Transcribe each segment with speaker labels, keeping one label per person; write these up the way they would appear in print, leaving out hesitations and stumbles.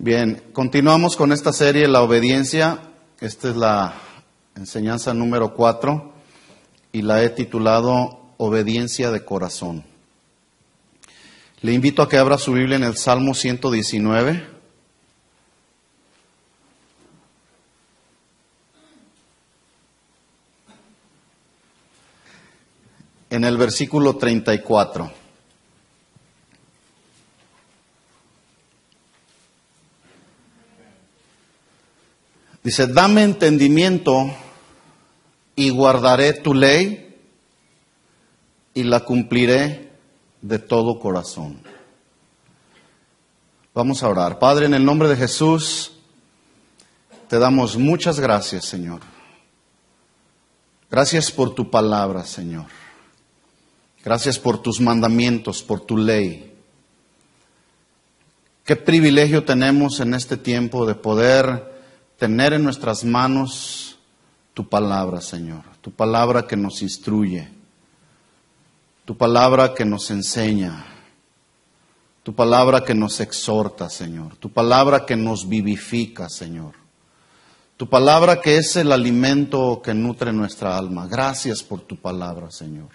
Speaker 1: Bien, continuamos con esta serie, la obediencia. Esta es la enseñanza número 4 y la he titulado Obediencia de Corazón. Le invito a que abra su Biblia en el Salmo 119. En el versículo 34. Dice, dame entendimiento y guardaré tu ley y la cumpliré de todo corazón. Vamos a orar. Padre, en el nombre de Jesús, te damos muchas gracias, Señor. Gracias por tu palabra, Señor. Gracias por tus mandamientos, por tu ley. Qué privilegio tenemos en este tiempo de poder tener en nuestras manos tu palabra, Señor. Tu palabra que nos instruye. Tu palabra que nos enseña. Tu palabra que nos exhorta, Señor. Tu palabra que nos vivifica, Señor. Tu palabra que es el alimento que nutre nuestra alma. Gracias por tu palabra, Señor.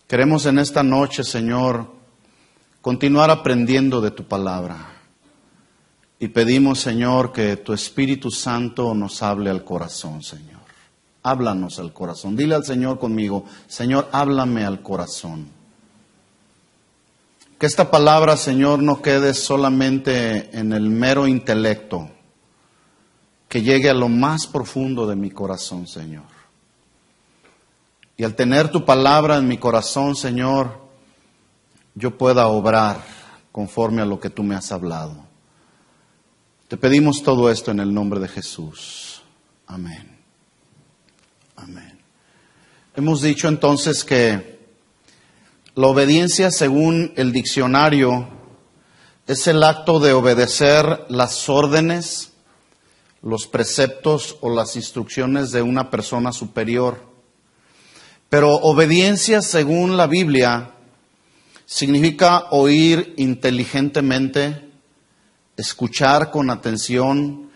Speaker 1: Queremos en esta noche, Señor, continuar aprendiendo de tu palabra. Y pedimos, Señor, que tu Espíritu Santo nos hable al corazón, Señor. Háblanos al corazón. Dile al Señor conmigo, Señor, háblame al corazón. Que esta palabra, Señor, no quede solamente en el mero intelecto. Que llegue a lo más profundo de mi corazón, Señor. Y al tener tu palabra en mi corazón, Señor, yo pueda obrar conforme a lo que tú me has hablado. Te pedimos todo esto en el nombre de Jesús. Amén. Amén. Hemos dicho entonces que la obediencia, según el diccionario, es el acto de obedecer las órdenes, los preceptos o las instrucciones de una persona superior. Pero obediencia, según la Biblia, significa oír inteligentemente, escuchar con atención,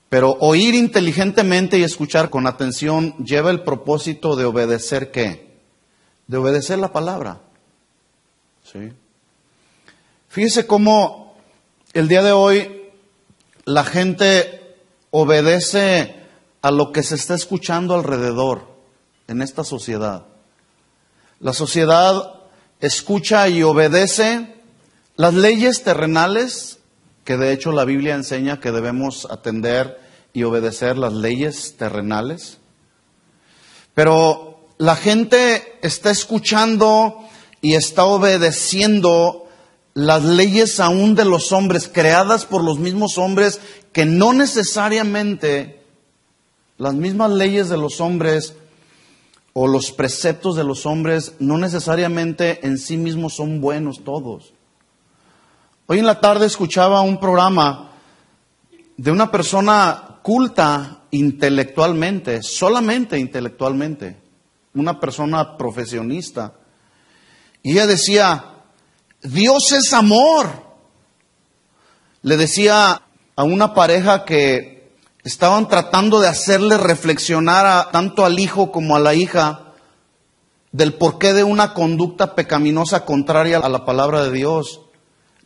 Speaker 1: pero oír inteligentemente y escuchar con atención lleva el propósito de obedecer ¿qué? De obedecer la palabra. ¿Sí? Fíjese cómo el día de hoy la gente obedece a lo que se está escuchando alrededor en esta sociedad. La sociedad escucha y obedece las leyes terrenales, que de hecho la Biblia enseña que debemos atender y obedecer las leyes terrenales. Pero la gente está escuchando y está obedeciendo las leyes aún de los hombres, creadas por los mismos hombres, que no necesariamente las mismas leyes de los hombres o los preceptos de los hombres no necesariamente en sí mismos son buenos todos. Hoy en la tarde escuchaba un programa de una persona culta intelectualmente, solamente intelectualmente, una persona profesionista. Y ella decía, Dios es amor. Le decía a una pareja que estaban tratando de hacerle reflexionar tanto al hijo como a la hija del porqué de una conducta pecaminosa contraria a la palabra de Dios.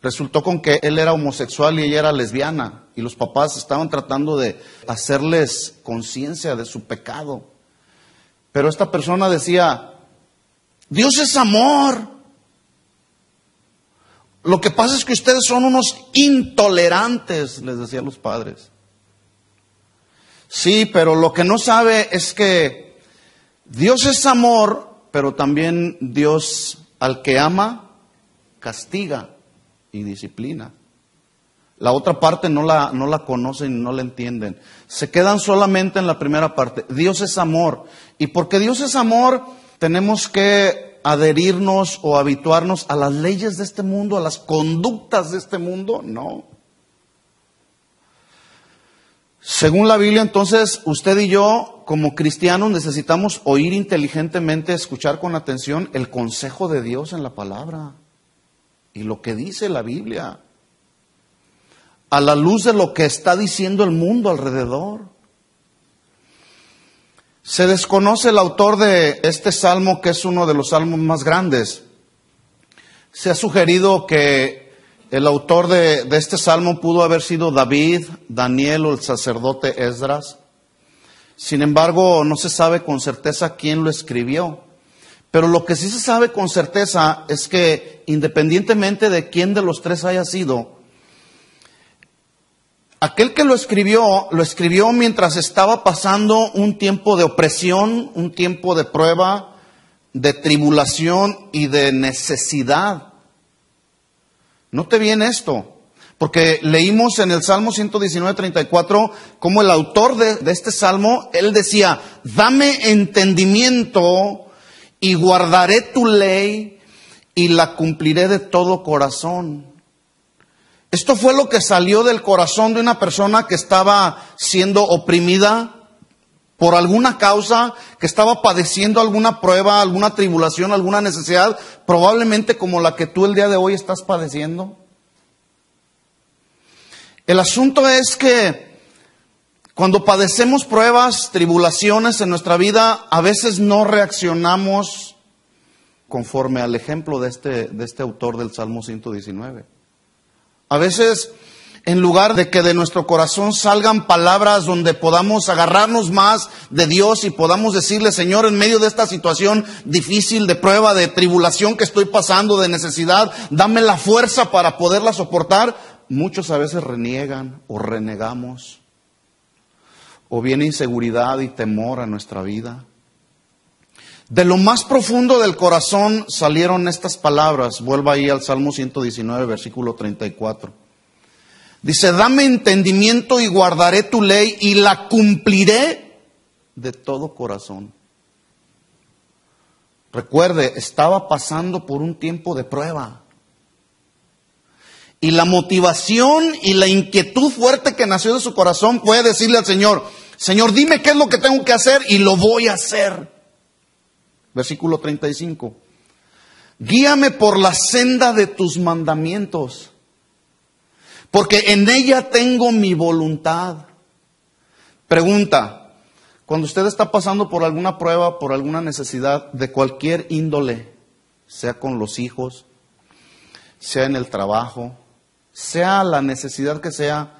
Speaker 1: Resultó con que él era homosexual y ella era lesbiana. Y los papás estaban tratando de hacerles conciencia de su pecado. Pero esta persona decía, Dios es amor. Lo que pasa es que ustedes son unos intolerantes, les decían los padres. Sí, pero lo que no sabe es que Dios es amor, pero también Dios al que ama, castiga y disciplina. La otra parte no la conocen y no la entienden. Se quedan solamente en la primera parte. Dios es amor. Y porque Dios es amor, tenemos que adherirnos o habituarnos a las leyes de este mundo, a las conductas de este mundo. No. Según la Biblia, entonces, usted y yo, como cristianos, necesitamos oír inteligentemente, escuchar con atención el consejo de Dios en la palabra y lo que dice la Biblia. a la luz de lo que está diciendo el mundo alrededor. Se desconoce el autor de este salmo, que es uno de los salmos más grandes. Se ha sugerido que el autor de este salmo pudo haber sido David, Daniel o el sacerdote Esdras. Sin embargo, no se sabe con certeza quién lo escribió. Pero lo que sí se sabe con certeza es que, independientemente de quién de los tres haya sido, aquel que lo escribió mientras estaba pasando un tiempo de opresión, un tiempo de prueba, de tribulación y de necesidad. Note bien esto, porque leímos en el Salmo 119:34 como el autor de este salmo, él decía: dame entendimiento y guardaré tu ley y la cumpliré de todo corazón. Esto fue lo que salió del corazón de una persona que estaba siendo oprimida por alguna causa, que estaba padeciendo alguna prueba, alguna tribulación, alguna necesidad, probablemente como la que tú el día de hoy estás padeciendo. El asunto es que cuando padecemos pruebas, tribulaciones en nuestra vida, a veces no reaccionamos conforme al ejemplo de este autor del Salmo 119. A veces, en lugar de que de nuestro corazón salgan palabras donde podamos agarrarnos más de Dios y podamos decirle: Señor, en medio de esta situación difícil, de prueba, de tribulación que estoy pasando, de necesidad, dame la fuerza para poderla soportar, muchos a veces reniegan o renegamos. O viene inseguridad y temor a nuestra vida. De lo más profundo del corazón salieron estas palabras. Vuelva ahí al Salmo 119, versículo 34. Dice: dame entendimiento y guardaré tu ley y la cumpliré de todo corazón. Recuerde, estaba pasando por un tiempo de prueba. Y la motivación y la inquietud fuerte que nació de su corazón fue decirle al Señor: Señor, dime qué es lo que tengo que hacer y lo voy a hacer. Versículo 35. Guíame por la senda de tus mandamientos, porque en ella tengo mi voluntad. Pregunta: cuando usted está pasando por alguna prueba, por alguna necesidad de cualquier índole, sea con los hijos, sea en el trabajo, sea la necesidad que sea,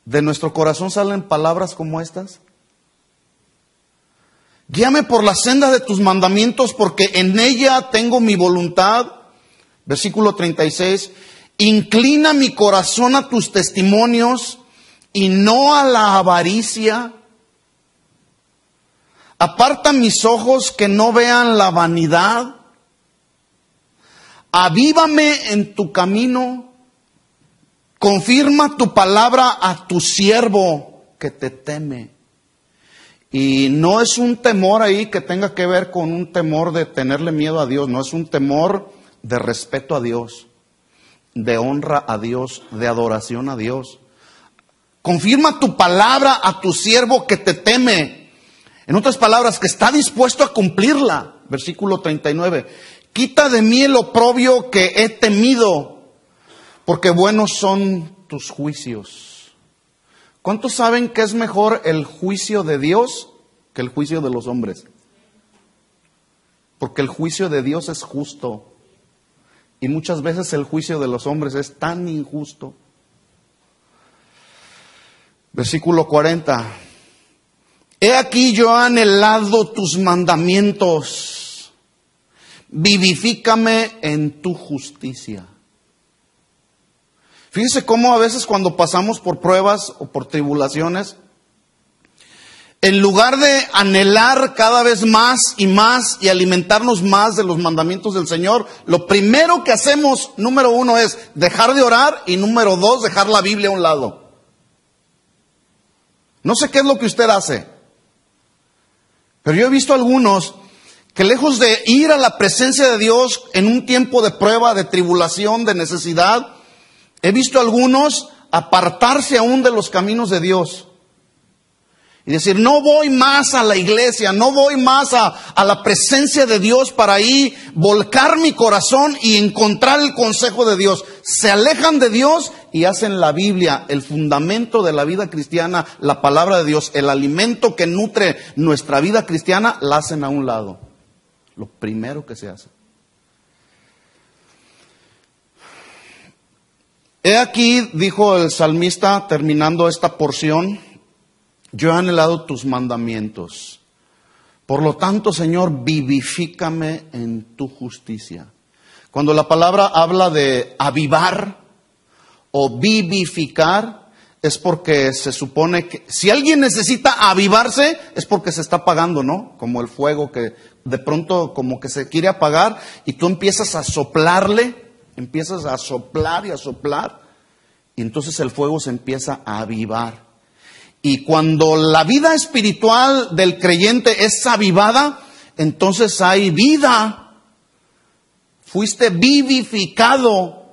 Speaker 1: ¿de nuestro corazón salen palabras como estas? Guíame por la senda de tus mandamientos, porque en ella tengo mi voluntad. Versículo 36. Inclina mi corazón a tus testimonios y no a la avaricia. Aparta mis ojos que no vean la vanidad. Avívame en tu camino. Confirma tu palabra a tu siervo que te teme. Y no es un temor ahí que tenga que ver con un temor de tenerle miedo a Dios. No, es un temor de respeto a Dios, de honra a Dios, de adoración a Dios. Confirma tu palabra a tu siervo que te teme. En otras palabras, que está dispuesto a cumplirla. Versículo 39. Quita de mí el oprobio que he temido, porque buenos son tus juicios. ¿Cuántos saben que es mejor el juicio de Dios que el juicio de los hombres? Porque el juicio de Dios es justo. Y muchas veces el juicio de los hombres es tan injusto. Versículo 40. He aquí yo he anhelado tus mandamientos. Vivifícame en tu justicia. Fíjense cómo a veces cuando pasamos por pruebas o por tribulaciones, en lugar de anhelar cada vez más y alimentarnos más de los mandamientos del Señor, lo primero que hacemos, número uno, es dejar de orar y número dos, dejar la Biblia a un lado. No sé qué es lo que usted hace, pero yo he visto algunos que lejos de ir a la presencia de Dios en un tiempo de prueba, de tribulación, de necesidad, he visto a algunos apartarse aún de los caminos de Dios. Y decir, no voy más a la iglesia, no voy más a la presencia de Dios para ahí volcar mi corazón y encontrar el consejo de Dios. Se alejan de Dios y hacen la Biblia el fundamento de la vida cristiana, la palabra de Dios, el alimento que nutre nuestra vida cristiana, la hacen a un lado. Lo primero que se hace. He aquí, dijo el salmista terminando esta porción, yo he anhelado tus mandamientos. Por lo tanto, Señor, vivifícame en tu justicia. Cuando la palabra habla de avivar o vivificar, es porque se supone que si alguien necesita avivarse, es porque se está apagando, ¿no? Como el fuego que de pronto como que se quiere apagar y tú empiezas a soplarle, empiezas a soplar y a soplar, y entonces el fuego se empieza a avivar. Y cuando la vida espiritual del creyente es avivada, entonces hay vida. Fuiste vivificado.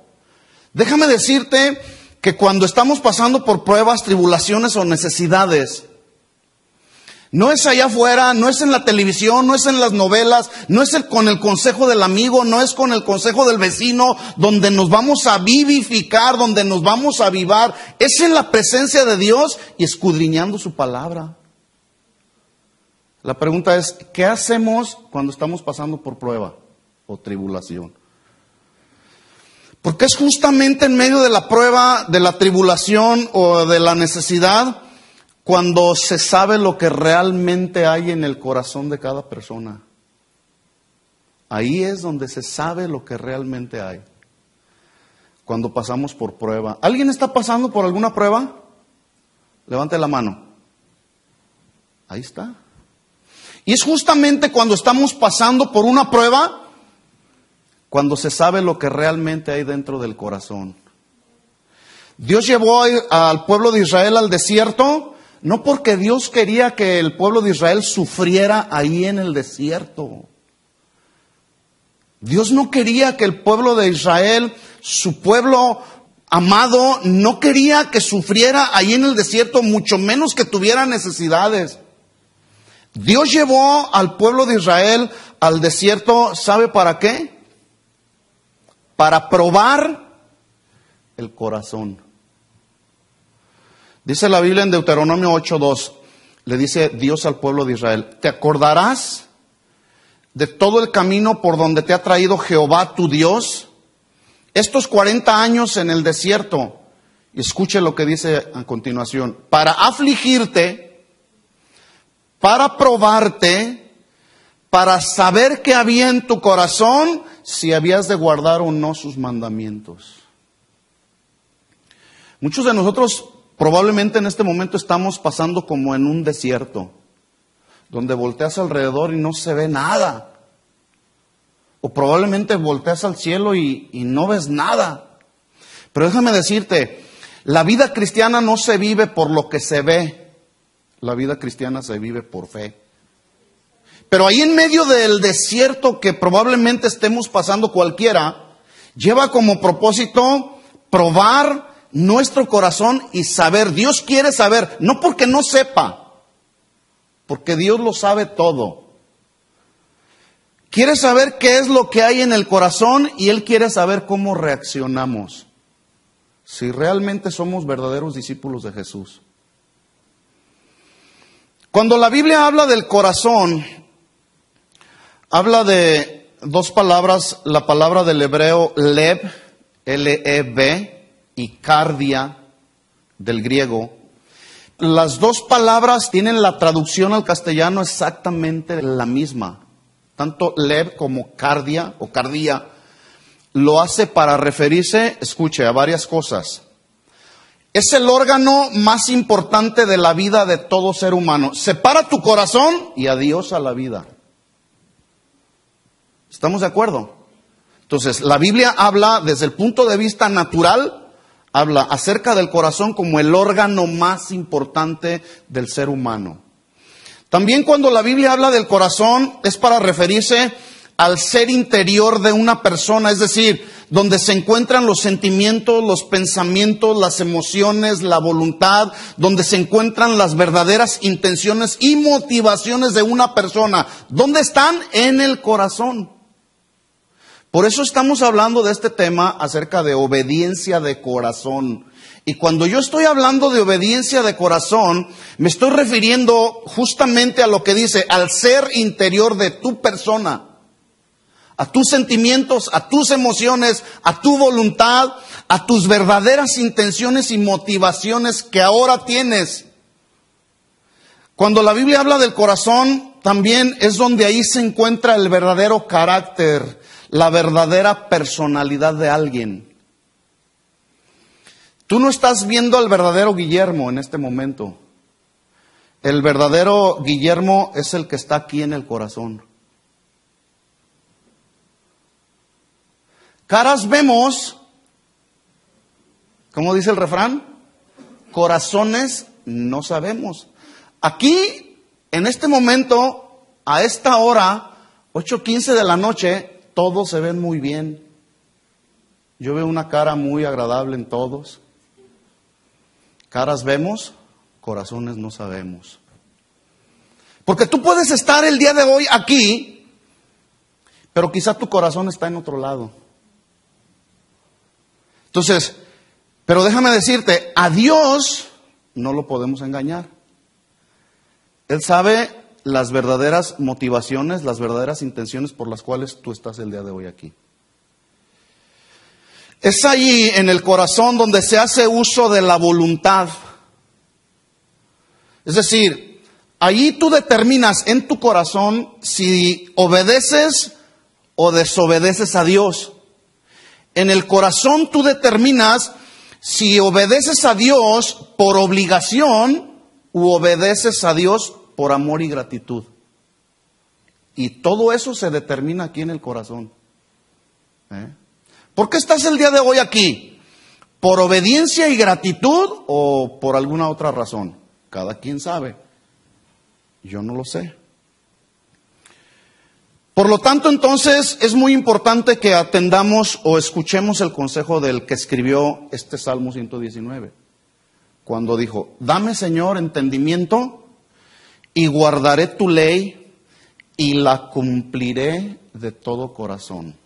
Speaker 1: Déjame decirte que cuando estamos pasando por pruebas, tribulaciones o necesidades, no es allá afuera, no es en la televisión, no es en las novelas, no es con el consejo del amigo, no es con el consejo del vecino, donde nos vamos a vivificar, donde nos vamos a avivar. Es en la presencia de Dios y escudriñando su palabra. La pregunta es, ¿qué hacemos cuando estamos pasando por prueba o tribulación? Porque es justamente en medio de la prueba, de la tribulación o de la necesidad, cuando se sabe lo que realmente hay en el corazón de cada persona. Ahí es donde se sabe lo que realmente hay. Cuando pasamos por prueba. ¿Alguien está pasando por alguna prueba? Levante la mano. Ahí está. Y es justamente cuando estamos pasando por una prueba, cuando se sabe lo que realmente hay dentro del corazón. Dios llevó al pueblo de Israel al desierto, no porque Dios quería que el pueblo de Israel sufriera ahí en el desierto. Dios no quería que el pueblo de Israel, su pueblo amado, no quería que sufriera ahí en el desierto, mucho menos que tuviera necesidades. Dios llevó al pueblo de Israel al desierto, ¿sabe para qué? Para probar el corazón. Dice la Biblia en Deuteronomio 8:2, le dice Dios al pueblo de Israel, ¿te acordarás de todo el camino por donde te ha traído Jehová tu Dios? Estos 40 años en el desierto, y escuche lo que dice a continuación, para afligirte, para probarte, para saber qué había en tu corazón, si habías de guardar o no sus mandamientos. Muchos de nosotros probablemente en este momento estamos pasando como en un desierto, donde volteas alrededor y no se ve nada. O probablemente volteas al cielo y no ves nada. Pero déjame decirte, la vida cristiana no se vive por lo que se ve. La vida cristiana se vive por fe. Pero ahí en medio del desierto que probablemente estemos pasando cualquiera, lleva como propósito probar nuestro corazón y saber. Dios quiere saber, no porque no sepa, porque Dios lo sabe todo. Quiere saber qué es lo que hay en el corazón y Él quiere saber cómo reaccionamos. Si realmente somos verdaderos discípulos de Jesús. Cuando la Biblia habla del corazón, habla de dos palabras, la palabra del hebreo lev, L-E-V, y cardia, del griego. Las dos palabras tienen la traducción al castellano exactamente la misma. Tanto lev como cardia o cardía lo hace para referirse, escuche, a varias cosas. Es el órgano más importante de la vida de todo ser humano. Separa tu corazón y adiós a la vida. ¿Estamos de acuerdo? Entonces, la Biblia habla desde el punto de vista natural, habla acerca del corazón como el órgano más importante del ser humano. También cuando la Biblia habla del corazón es para referirse al ser interior de una persona, es decir, donde se encuentran los sentimientos, los pensamientos, las emociones, la voluntad, donde se encuentran las verdaderas intenciones y motivaciones de una persona. ¿Dónde están? En el corazón. Por eso estamos hablando de este tema acerca de obediencia de corazón. Y cuando yo estoy hablando de obediencia de corazón, me estoy refiriendo justamente a lo que dice, al ser interior de tu persona, a tus sentimientos, a tus emociones, a tu voluntad, a tus verdaderas intenciones y motivaciones que ahora tienes. Cuando la Biblia habla del corazón, también es donde ahí se encuentra el verdadero carácter, la verdadera personalidad de alguien. Tú no estás viendo al verdadero Guillermo en este momento. El verdadero Guillermo es el que está aquí en el corazón. Caras vemos, ¿cómo dice el refrán? Corazones no sabemos. Aquí, en este momento, a esta hora, 8:15 de la noche, todos se ven muy bien. Yo veo una cara muy agradable en todos. Caras vemos, corazones no sabemos. Porque tú puedes estar el día de hoy aquí, pero quizá tu corazón está en otro lado. Entonces, pero déjame decirte, a Dios no lo podemos engañar. Él sabe las verdaderas motivaciones, las verdaderas intenciones por las cuales tú estás el día de hoy aquí. Es allí en el corazón donde se hace uso de la voluntad. Es decir, allí tú determinas en tu corazón si obedeces o desobedeces a Dios. En el corazón tú determinas si obedeces a Dios por obligación u obedeces a Dios por amor y gratitud. Y todo eso se determina aquí en el corazón. ¿Por qué estás el día de hoy aquí? ¿Por obediencia y gratitud o por alguna otra razón? Cada quien sabe. Yo no lo sé. Por lo tanto, entonces, es muy importante que atendamos o escuchemos el consejo del que escribió este Salmo 119. Cuando dijo, dame, Señor, entendimiento y guardaré tu ley y la cumpliré de todo corazón.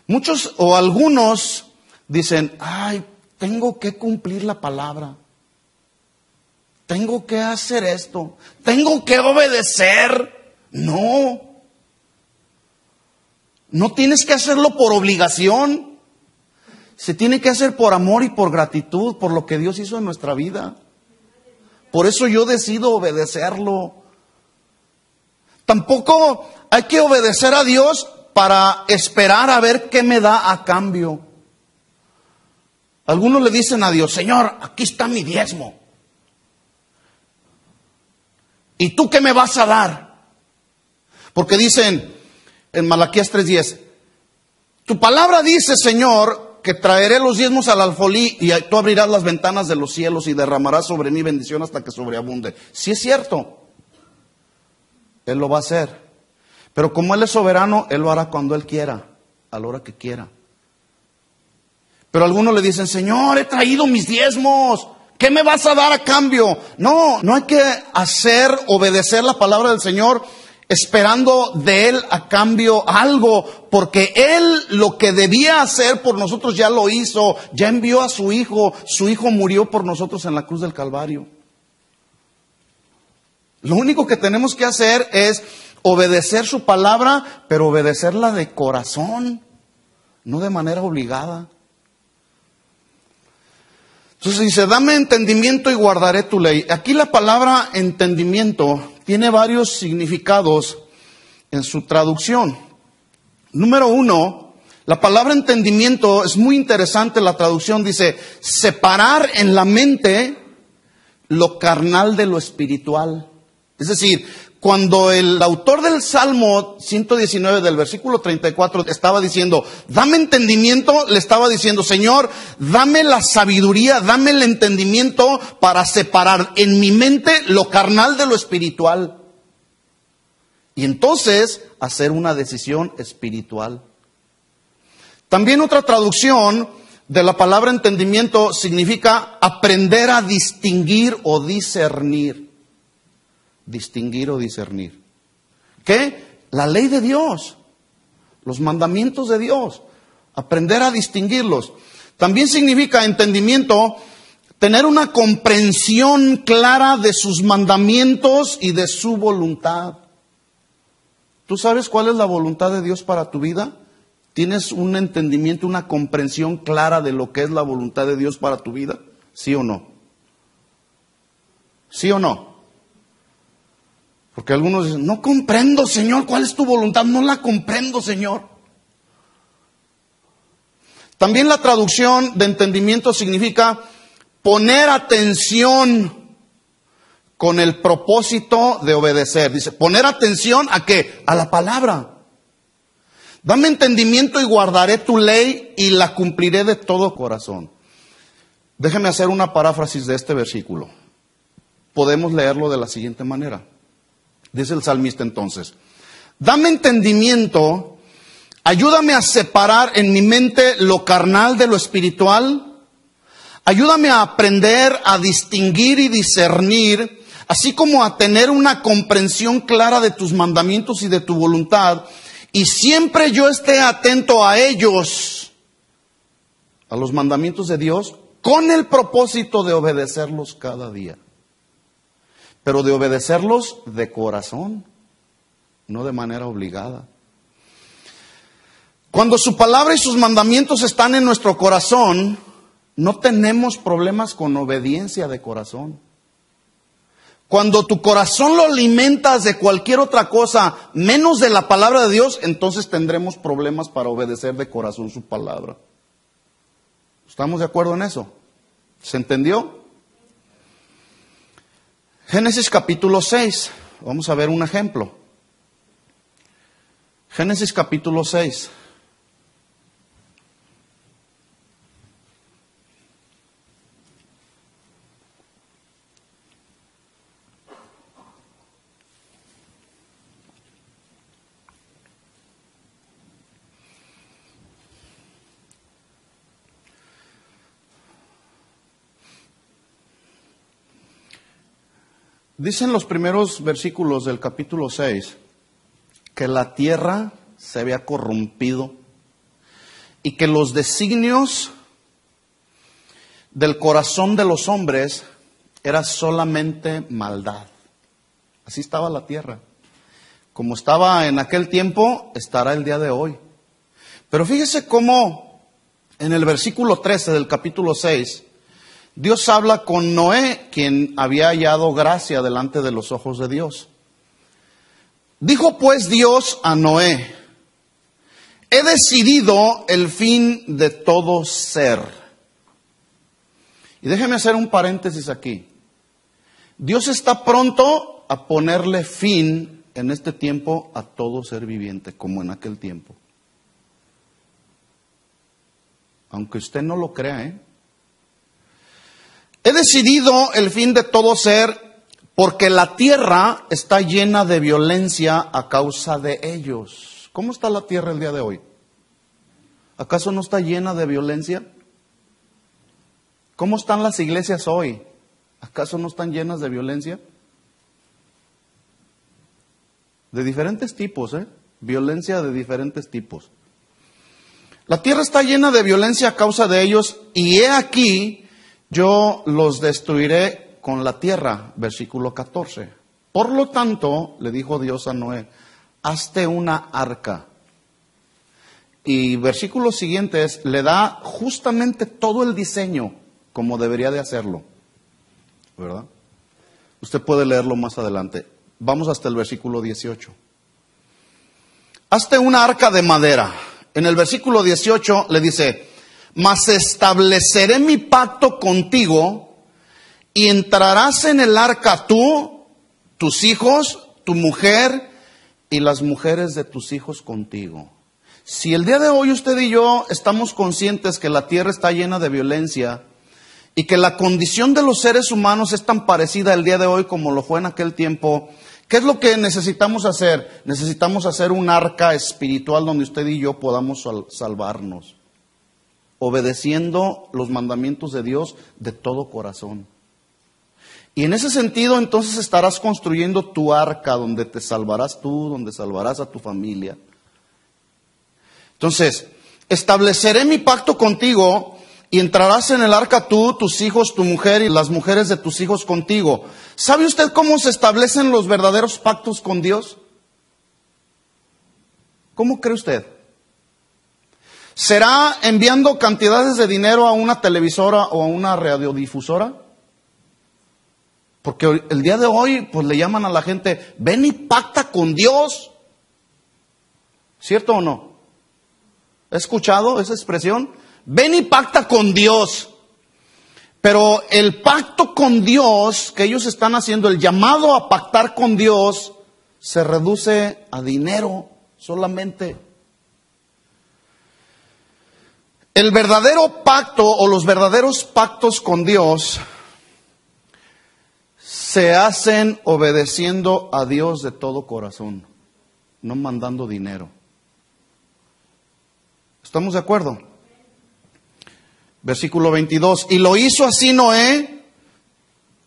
Speaker 1: Muchos o algunos dicen, ay, tengo que cumplir la palabra. Tengo que hacer esto. Tengo que obedecer. No. No tienes que hacerlo por obligación. Se tiene que hacer por amor y por gratitud, por lo que Dios hizo en nuestra vida. Por eso yo decido obedecerlo. Tampoco hay que obedecer a Dios para esperar a ver qué me da a cambio. Algunos le dicen a Dios, Señor, aquí está mi diezmo. ¿Y tú qué me vas a dar? Porque dicen en Malaquías 3:10, tu palabra dice, Señor, que traeré los diezmos al alfolí y tú abrirás las ventanas de los cielos y derramarás sobre mí bendición hasta que sobreabunde. Sí es cierto, Él lo va a hacer. Pero como Él es soberano, Él lo hará cuando Él quiera, a la hora que quiera. Pero algunos le dicen, Señor, he traído mis diezmos, ¿qué me vas a dar a cambio? No, no hay que obedecer la palabra del Señor esperando de Él a cambio algo, porque Él lo que debía hacer por nosotros ya lo hizo, ya envió a su Hijo murió por nosotros en la cruz del Calvario. Lo único que tenemos que hacer es obedecer su palabra, pero obedecerla de corazón, no de manera obligada. Entonces dice, dame entendimiento y guardaré tu ley. Aquí la palabra entendimiento tiene varios significados en su traducción. Número 1, la palabra entendimiento es muy interesante. La traducción dice, separar en la mente lo carnal de lo espiritual. Es decir, cuando el autor del Salmo 119 del versículo 34 estaba diciendo, dame entendimiento, le estaba diciendo, Señor, dame la sabiduría, dame el entendimiento para separar en mi mente lo carnal de lo espiritual. Y entonces hacer una decisión espiritual. También otra traducción de la palabra entendimiento significa aprender a distinguir o discernir. Distinguir o discernir. ¿Qué? La ley de Dios. Los mandamientos de Dios. Aprender a distinguirlos. También significa entendimiento, tener una comprensión clara de sus mandamientos y de su voluntad. ¿Tú sabes cuál es la voluntad de Dios para tu vida? ¿Tienes un entendimiento, una comprensión clara de lo que es la voluntad de Dios para tu vida? ¿Sí o no? ¿Sí o no? Porque algunos dicen, no comprendo, Señor, ¿cuál es tu voluntad? No la comprendo, Señor. También la traducción de entendimiento significa poner atención con el propósito de obedecer. Dice, poner atención ¿a qué? A la palabra. Dame entendimiento y guardaré tu ley y la cumpliré de todo corazón. Déjeme hacer una paráfrasis de este versículo. Podemos leerlo de la siguiente manera. Dice el salmista entonces, dame entendimiento, ayúdame a separar en mi mente lo carnal de lo espiritual, ayúdame a aprender a distinguir y discernir, así como a tener una comprensión clara de tus mandamientos y de tu voluntad, y siempre yo esté atento a ellos, a los mandamientos de Dios, con el propósito de obedecerlos cada día. Pero de obedecerlos de corazón, no de manera obligada. Cuando su palabra y sus mandamientos están en nuestro corazón, no tenemos problemas con obediencia de corazón. Cuando tu corazón lo alimentas de cualquier otra cosa, menos de la palabra de Dios, entonces tendremos problemas para obedecer de corazón su palabra. ¿Estamos de acuerdo en eso? ¿Se entendió? Génesis capítulo 6. Vamos a ver un ejemplo. Génesis capítulo 6. Dicen los primeros versículos del capítulo 6 que la tierra se había corrompido y que los designios del corazón de los hombres era solamente maldad. Así estaba la tierra. Como estaba en aquel tiempo, estará el día de hoy. Pero fíjese cómo en el versículo 13 del capítulo 6, Dios habla con Noé, quien había hallado gracia delante de los ojos de Dios. Dijo pues Dios a Noé, he decidido el fin de todo ser. Y déjeme hacer un paréntesis aquí. Dios está pronto a ponerle fin en este tiempo a todo ser viviente, como en aquel tiempo. Aunque usted no lo crea, He decidido el fin de todo ser porque la tierra está llena de violencia a causa de ellos. ¿Cómo está la tierra el día de hoy? ¿Acaso no está llena de violencia? ¿Cómo están las iglesias hoy? ¿Acaso no están llenas de violencia? De diferentes tipos, violencia de diferentes tipos. La tierra está llena de violencia a causa de ellos y he aquí, yo los destruiré con la tierra, versículo 14. Por lo tanto, le dijo Dios a Noé, hazte una arca. Y versículos siguientes le da justamente todo el diseño como debería de hacerlo, ¿verdad? Usted puede leerlo más adelante. Vamos hasta el versículo 18. Hazte una arca de madera. En el versículo 18 le dice, mas estableceré mi pacto contigo y entrarás en el arca tú, tus hijos, tu mujer y las mujeres de tus hijos contigo. Si el día de hoy usted y yo estamos conscientes que la tierra está llena de violencia y que la condición de los seres humanos es tan parecida el día de hoy como lo fue en aquel tiempo, ¿qué es lo que necesitamos hacer? Necesitamos hacer un arca espiritual donde usted y yo podamos salvarnos, obedeciendo los mandamientos de Dios de todo corazón. Y en ese sentido, entonces estarás construyendo tu arca donde te salvarás tú, donde salvarás a tu familia. Entonces, estableceré mi pacto contigo y entrarás en el arca tú, tus hijos, tu mujer y las mujeres de tus hijos contigo. ¿Sabe usted cómo se establecen los verdaderos pactos con Dios? ¿Cómo cree usted? ¿Será enviando cantidades de dinero a una televisora o a una radiodifusora? Porque el día de hoy, pues le llaman a la gente, ven y pacta con Dios. ¿Cierto o no? ¿He escuchado esa expresión? Ven y pacta con Dios. Pero el pacto con Dios que ellos están haciendo, el llamado a pactar con Dios, se reduce a dinero solamente. El verdadero pacto o los verdaderos pactos con Dios se hacen obedeciendo a Dios de todo corazón, no mandando dinero. ¿Estamos de acuerdo? Versículo 22. Y lo hizo así Noé,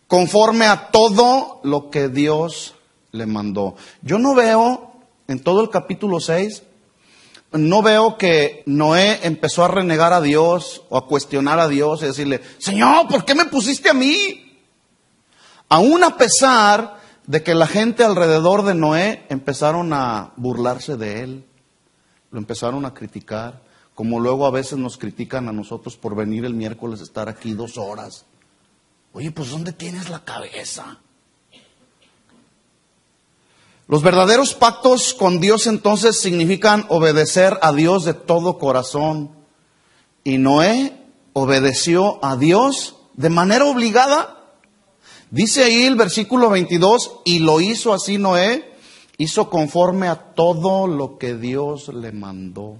Speaker 1: conforme a todo lo que Dios le mandó. Yo no veo, en todo el capítulo 6, no veo que Noé empezó a renegar a Dios o a cuestionar a Dios y decirle, Señor, ¿por qué me pusiste a mí? Aún a pesar de que la gente alrededor de Noé empezaron a burlarse de él, lo empezaron a criticar, como luego a veces nos critican a nosotros por venir el miércoles a estar aquí 2 horas. Oye, pues ¿dónde tienes la cabeza? Los verdaderos pactos con Dios entonces significan obedecer a Dios de todo corazón. Y Noé obedeció a Dios de manera obligada. Dice ahí el versículo 22, y lo hizo así Noé, hizo conforme a todo lo que Dios le mandó.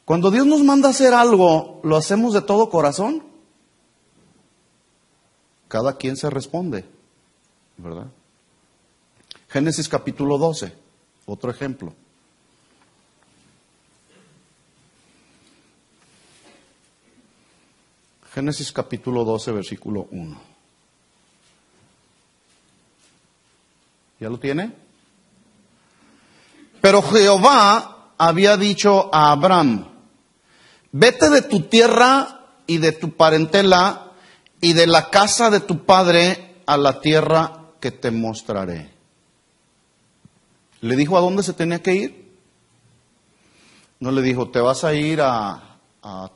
Speaker 1: Cuando Dios nos manda a hacer algo, ¿lo hacemos de todo corazón? Cada quien se responde, ¿verdad? Génesis capítulo 12, otro ejemplo. Génesis capítulo 12, versículo 1. ¿Ya lo tiene? Pero Jehová había dicho a Abraham, vete de tu tierra y de tu parentela y de la casa de tu padre a la tierra que te mostraré. ¿Le dijo a dónde se tenía que ir? No le dijo, te vas a ir a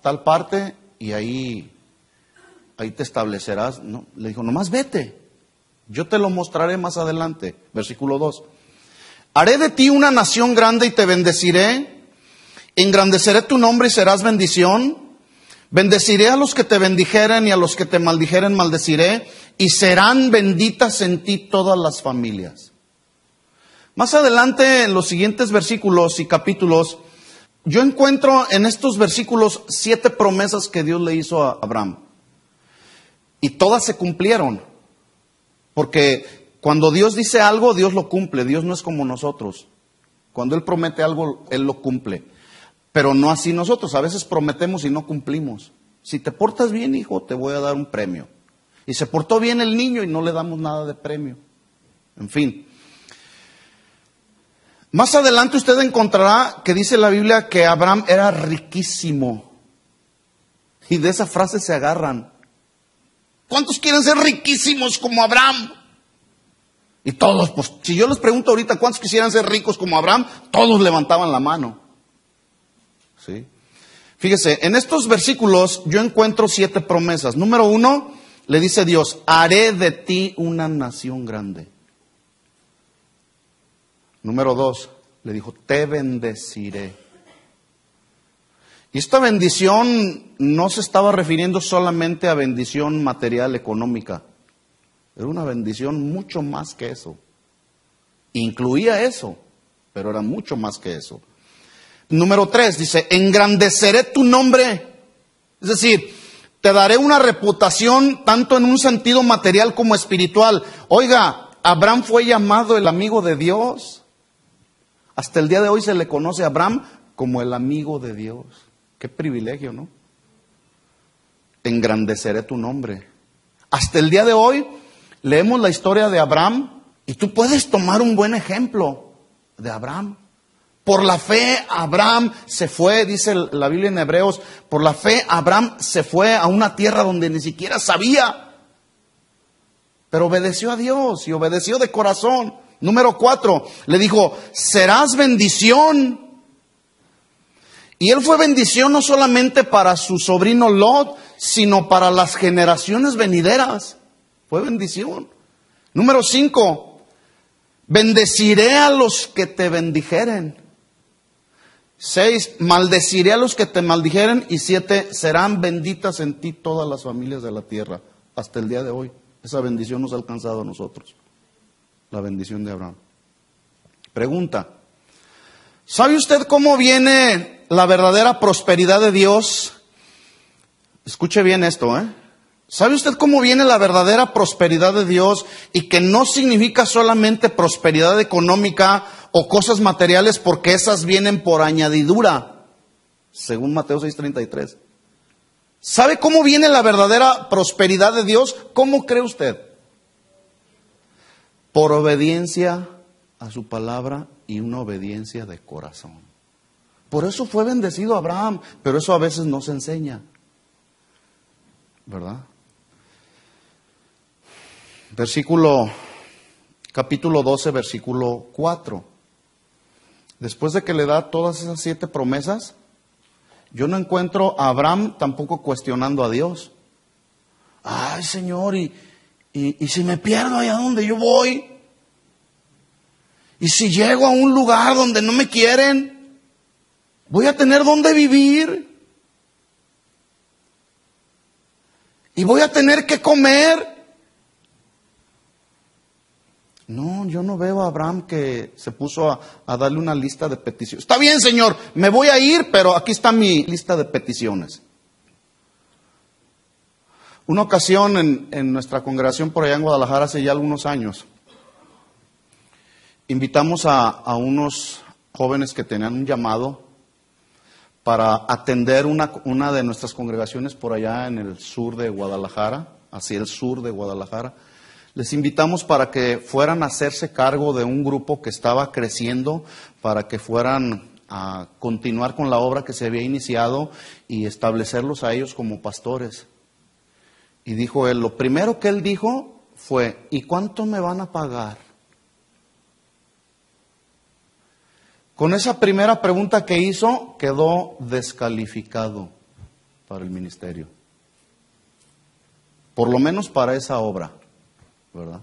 Speaker 1: tal parte y ahí te establecerás. No, le dijo, nomás vete, yo te lo mostraré más adelante. Versículo 2. Haré de ti una nación grande y te bendeciré, engrandeceré tu nombre y serás bendición. Bendeciré a los que te bendijeren y a los que te maldijeren maldeciré, y serán benditas en ti todas las familias. Más adelante, en los siguientes versículos y capítulos, yo encuentro en estos versículos 7 promesas que Dios le hizo a Abraham. Y todas se cumplieron. Porque cuando Dios dice algo, Dios lo cumple. Dios no es como nosotros. Cuando Él promete algo, Él lo cumple. Pero no así nosotros. A veces prometemos y no cumplimos. Si te portas bien, hijo, te voy a dar un premio. Y se portó bien el niño y no le damos nada de premio. En fin. Más adelante usted encontrará que dice la Biblia que Abraham era riquísimo. Y de esa frase se agarran. ¿Cuántos quieren ser riquísimos como Abraham? Y todos, pues si yo les pregunto ahorita cuántos quisieran ser ricos como Abraham, todos levantaban la mano. ¿Sí? Fíjese, en estos versículos yo encuentro 7 promesas. Número 1, le dice Dios, haré de ti una nación grande. Número 2, le dijo, te bendeciré. Y esta bendición no se estaba refiriendo solamente a bendición material, económica. Era una bendición mucho más que eso. Incluía eso, pero era mucho más que eso. Número 3, dice, engrandeceré tu nombre. Es decir, te daré una reputación tanto en un sentido material como espiritual. Oiga, Abraham fue llamado el amigo de Dios. Hasta el día de hoy se le conoce a Abraham como el amigo de Dios. Qué privilegio, ¿no? Engrandeceré tu nombre. Hasta el día de hoy leemos la historia de Abraham y tú puedes tomar un buen ejemplo de Abraham. Por la fe Abraham se fue, dice la Biblia en Hebreos, por la fe Abraham se fue a una tierra donde ni siquiera sabía. Pero obedeció a Dios y obedeció de corazón. Número 4, le dijo, serás bendición. Y él fue bendición no solamente para su sobrino Lot, sino para las generaciones venideras. Fue bendición. Número 5, bendeciré a los que te bendijeren. 6, maldeciré a los que te maldijeren. Y 7, serán benditas en ti todas las familias de la tierra. Hasta el día de hoy, esa bendición nos ha alcanzado a nosotros. La bendición de Abraham. Pregunta, ¿sabe usted cómo viene la verdadera prosperidad de Dios? Escuche bien esto, ¿Sabe usted cómo viene la verdadera prosperidad de Dios? Y que no significa solamente prosperidad económica o cosas materiales, porque esas vienen por añadidura, según Mateo 6:33. ¿Sabe cómo viene la verdadera prosperidad de Dios? ¿Cómo cree usted? Por obediencia a su palabra y una obediencia de corazón. Por eso fue bendecido Abraham, pero eso a veces no se enseña, ¿verdad? Capítulo 12, versículo 4. Después de que le da todas esas 7 promesas, yo no encuentro a Abraham tampoco cuestionando a Dios. Ay, Señor, y si me pierdo allá donde yo voy, y si llego a un lugar donde no me quieren, voy a tener dónde vivir, y voy a tener que comer. No, yo no veo a Abraham que se puso a darle una lista de peticiones. Está bien, Señor, me voy a ir, pero aquí está mi lista de peticiones. Una ocasión en nuestra congregación por allá en Guadalajara, hace ya algunos años, invitamos a unos jóvenes que tenían un llamado para atender una de nuestras congregaciones por allá en el sur de Guadalajara, hacia el sur de Guadalajara. Les invitamos para que fueran a hacerse cargo de un grupo que estaba creciendo, para que fueran a continuar con la obra que se había iniciado y establecerlos a ellos como pastores. Y dijo él, lo primero que él dijo fue, ¿y cuánto me van a pagar? Con esa primera pregunta que hizo, quedó descalificado para el ministerio. Por lo menos para esa obra, ¿verdad?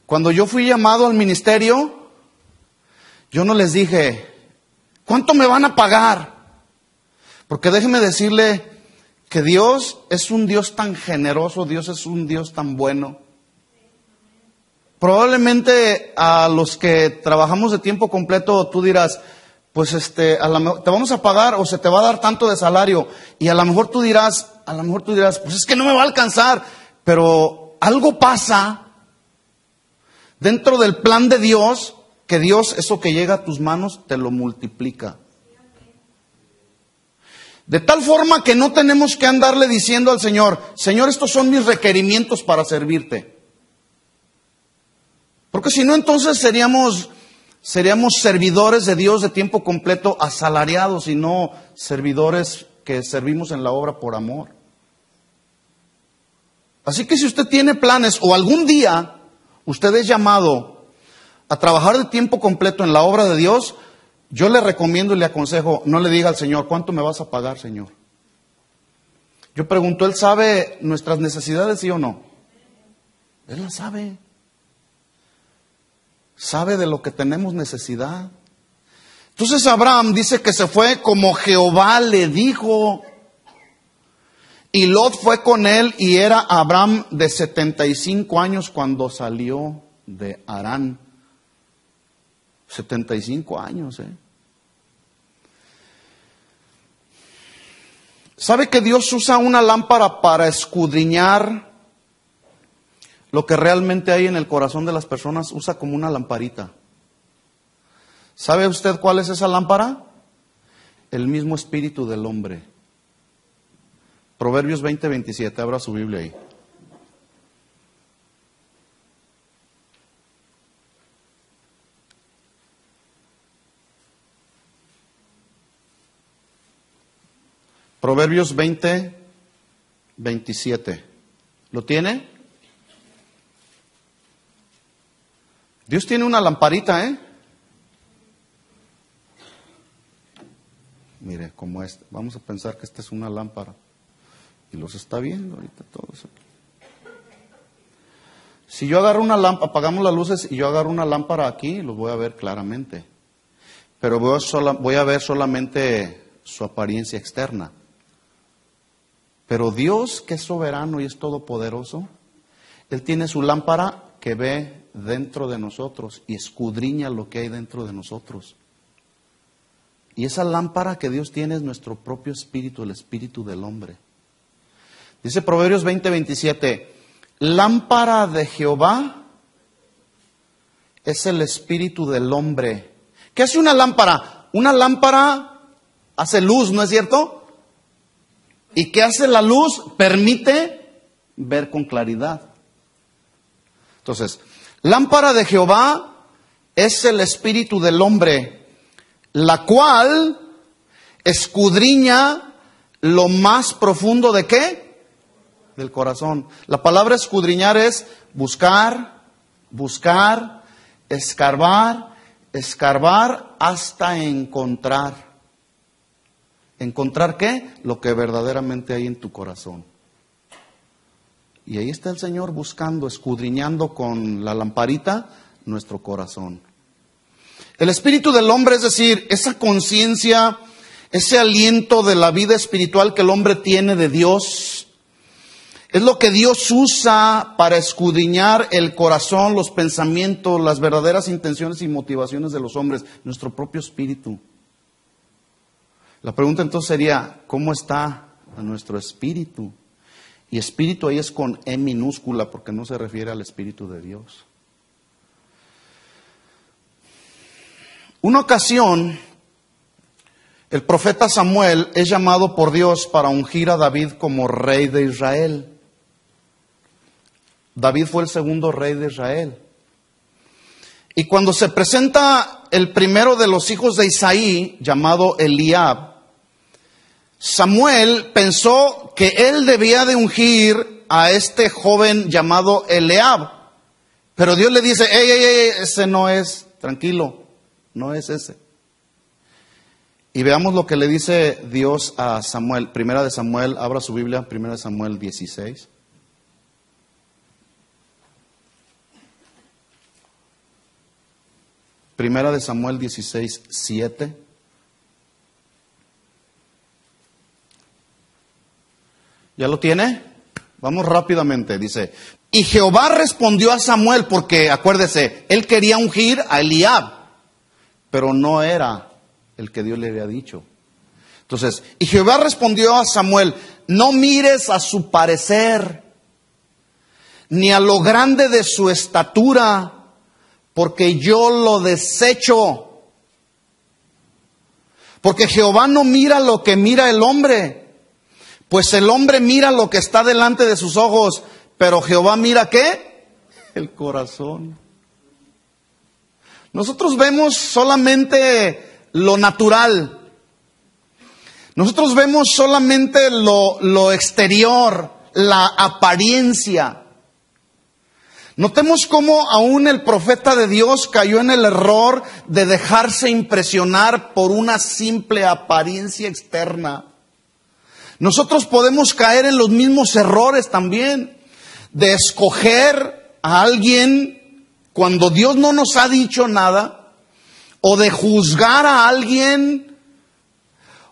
Speaker 1: Cuando yo fui llamado al ministerio, yo no les dije, ¿cuánto me van a pagar? Porque déjeme decirle que Dios es un Dios tan generoso, Dios es un Dios tan bueno. Probablemente a los que trabajamos de tiempo completo, tú dirás, pues te vamos a pagar o se te va a dar tanto de salario. Y a lo mejor tú dirás, pues es que no me va a alcanzar. Pero algo pasa dentro del plan de Dios, que Dios, eso que llega a tus manos, te lo multiplica. De tal forma que no tenemos que andarle diciendo al Señor, Señor, estos son mis requerimientos para servirte. Porque si no, entonces seríamos servidores de Dios de tiempo completo, asalariados, y no servidores que servimos en la obra por amor. Así que si usted tiene planes o algún día usted es llamado a trabajar de tiempo completo en la obra de Dios, yo le recomiendo y le aconsejo, no le diga al Señor, ¿cuánto me vas a pagar, Señor? Yo pregunto, ¿Él sabe nuestras necesidades, sí o no? Él las sabe. Sabe de lo que tenemos necesidad. Entonces Abraham dice que se fue como Jehová le dijo. Y Lot fue con él, y era Abraham de 75 años cuando salió de Harán. 75 años, ¿Sabe que Dios usa una lámpara para escudriñar lo que realmente hay en el corazón de las personas? Usa como una lamparita. ¿Sabe usted cuál es esa lámpara? El mismo espíritu del hombre. Proverbios 20:27, abra su Biblia ahí. Proverbios 20, 27. ¿Lo tiene? Dios tiene una lamparita, ¿eh? Mire, como este. Vamos a pensar que esta es una lámpara. Y los está viendo ahorita todos aquí. Si yo agarro una lámpara, apagamos las luces y yo agarro una lámpara aquí, los voy a ver claramente. Pero voy a ver solamente su apariencia externa. Pero Dios, que es soberano y es todopoderoso, Él tiene su lámpara que ve dentro de nosotros y escudriña lo que hay dentro de nosotros. Y esa lámpara que Dios tiene es nuestro propio espíritu, el espíritu del hombre. Dice Proverbios 20, 27, lámpara de Jehová es el espíritu del hombre. ¿Qué hace una lámpara? Una lámpara hace luz, ¿no es cierto? ¿Y qué hace la luz? Permite ver con claridad. Entonces, lámpara de Jehová es el espíritu del hombre, la cual escudriña lo más profundo de ¿qué? Del corazón. La palabra escudriñar es buscar, buscar, escarbar, escarbar hasta encontrar. ¿Encontrar qué? Lo que verdaderamente hay en tu corazón. Y ahí está el Señor buscando, escudriñando con la lamparita nuestro corazón. El espíritu del hombre, es decir, esa conciencia, ese aliento de la vida espiritual que el hombre tiene de Dios, es lo que Dios usa para escudriñar el corazón, los pensamientos, las verdaderas intenciones y motivaciones de los hombres, nuestro propio espíritu. La pregunta entonces sería, ¿cómo está nuestro espíritu? Y espíritu ahí es con E minúscula porque no se refiere al espíritu de Dios. Una ocasión, el profeta Samuel es llamado por Dios para ungir a David como rey de Israel. David fue el segundo rey de Israel. Y cuando se presenta el primero de los hijos de Isaí, llamado Eliab, Samuel pensó que él debía de ungir a este joven llamado Eliab. Pero Dios le dice, ese no es, tranquilo, no es ese. Y veamos lo que le dice Dios a Samuel. Primera de Samuel, abra su Biblia, Primera de Samuel 16. Primera de Samuel 16, 7. ¿Ya lo tiene? Vamos rápidamente, dice. Y Jehová respondió a Samuel, porque acuérdese, él quería ungir a Eliab, pero no era el que Dios le había dicho. Entonces, y Jehová respondió a Samuel, no mires a su parecer, ni a lo grande de su estatura, porque yo lo desecho. Porque Jehová no mira lo que mira el hombre, pues el hombre mira lo que está delante de sus ojos, pero Jehová mira ¿qué? El corazón. Nosotros vemos solamente lo natural. Nosotros vemos solamente lo exterior, la apariencia. Notemos cómo aún el profeta de Dios cayó en el error de dejarse impresionar por una simple apariencia externa. Nosotros podemos caer en los mismos errores también, de escoger a alguien cuando Dios no nos ha dicho nada, o de juzgar a alguien,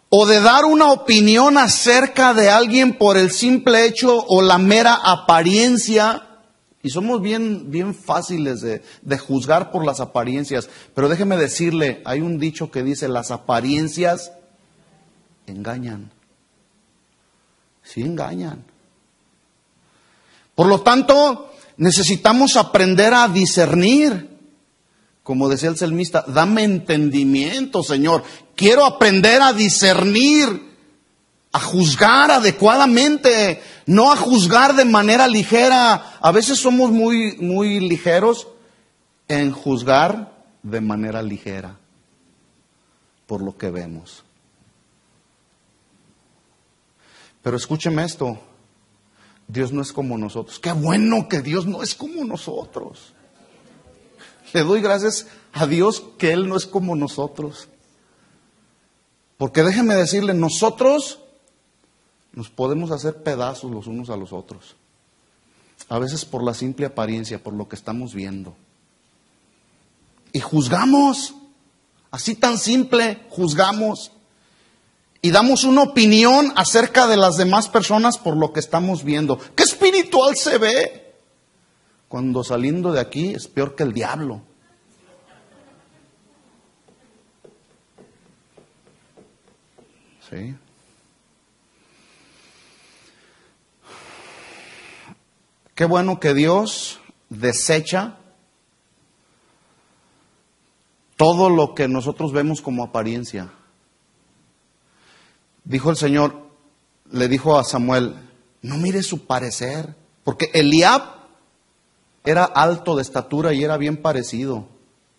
Speaker 1: o de dar una opinión acerca de alguien por el simple hecho o la mera apariencia. Y somos bien fáciles de juzgar por las apariencias. Pero déjeme decirle, hay un dicho que dice, las apariencias engañan. Sí engañan. Por lo tanto, necesitamos aprender a discernir. Como decía el salmista, dame entendimiento, Señor. Quiero aprender a discernir, a juzgar adecuadamente, no a juzgar de manera ligera. A veces somos muy ligeros en juzgar de manera ligera por lo que vemos. Pero escúcheme esto, Dios no es como nosotros. Qué bueno que Dios no es como nosotros. Le doy gracias a Dios que Él no es como nosotros. Porque déjeme decirle, nosotros nos podemos hacer pedazos los unos a los otros. A veces por la simple apariencia, por lo que estamos viendo. Y juzgamos, así tan simple, juzgamos. Y damos una opinión acerca de las demás personas por lo que estamos viendo. ¿Qué espiritual se ve? Cuando saliendo de aquí es peor que el diablo. ¿Sí? Qué bueno que Dios desecha todo lo que nosotros vemos como apariencia. Dijo el Señor, le dijo a Samuel, no mires su parecer, porque Eliab era alto de estatura y era bien parecido.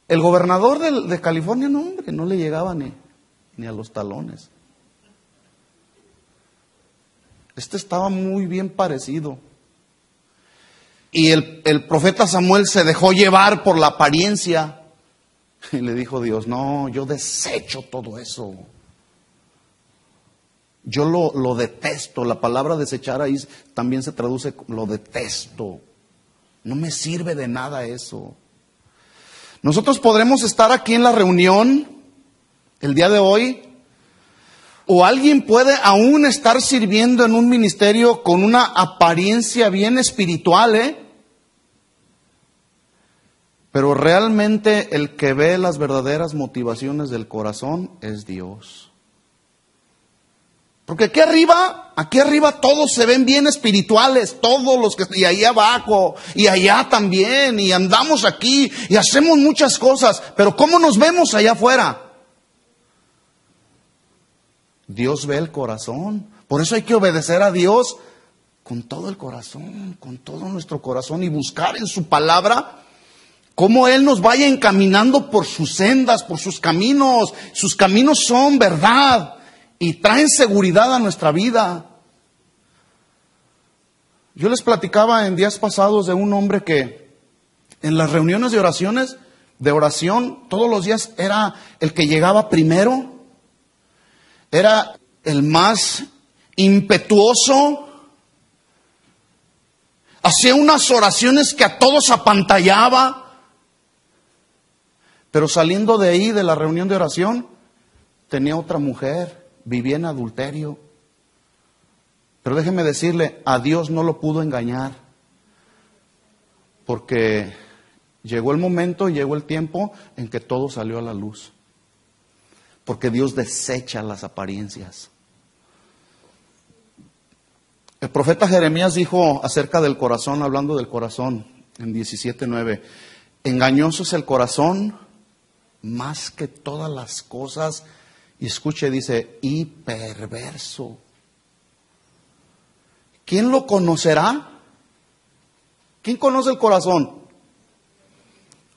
Speaker 1: El gobernador de California, no hombre, no le llegaba ni a los talones. Este estaba muy bien parecido. Y el profeta Samuel se dejó llevar por la apariencia. Y le dijo Dios, no, yo desecho todo eso. Yo lo detesto. La palabra desechar ahí también se traduce, lo detesto. No me sirve de nada eso. Nosotros podremos estar aquí en la reunión el día de hoy, o alguien puede aún estar sirviendo en un ministerio con una apariencia bien espiritual, pero realmente el que ve las verdaderas motivaciones del corazón es Dios. Porque aquí arriba todos se ven bien espirituales, todos los que, y ahí abajo, y allá también, y andamos aquí, y hacemos muchas cosas, pero ¿cómo nos vemos allá afuera? Dios ve el corazón, por eso hay que obedecer a Dios con todo el corazón, con todo nuestro corazón, y buscar en su palabra cómo Él nos vaya encaminando por sus sendas, por sus caminos. Sus caminos son verdad y traen seguridad a nuestra vida. Yo les platicaba en días pasados de un hombre que en las reuniones de oración, todos los días era el que llegaba primero, era el más impetuoso, hacía unas oraciones que a todos apantallaba, pero saliendo de ahí, de la reunión de oración, tenía otra mujer, vivía en adulterio. Pero déjeme decirle, a Dios no lo pudo engañar, porque llegó el momento, llegó el tiempo en que todo salió a la luz. Porque Dios desecha las apariencias. El profeta Jeremías dijo acerca del corazón, hablando del corazón, en 17:9, engañoso es el corazón más que todas las cosas, y escuche, dice, y perverso. ¿Quién lo conocerá? ¿Quién conoce el corazón?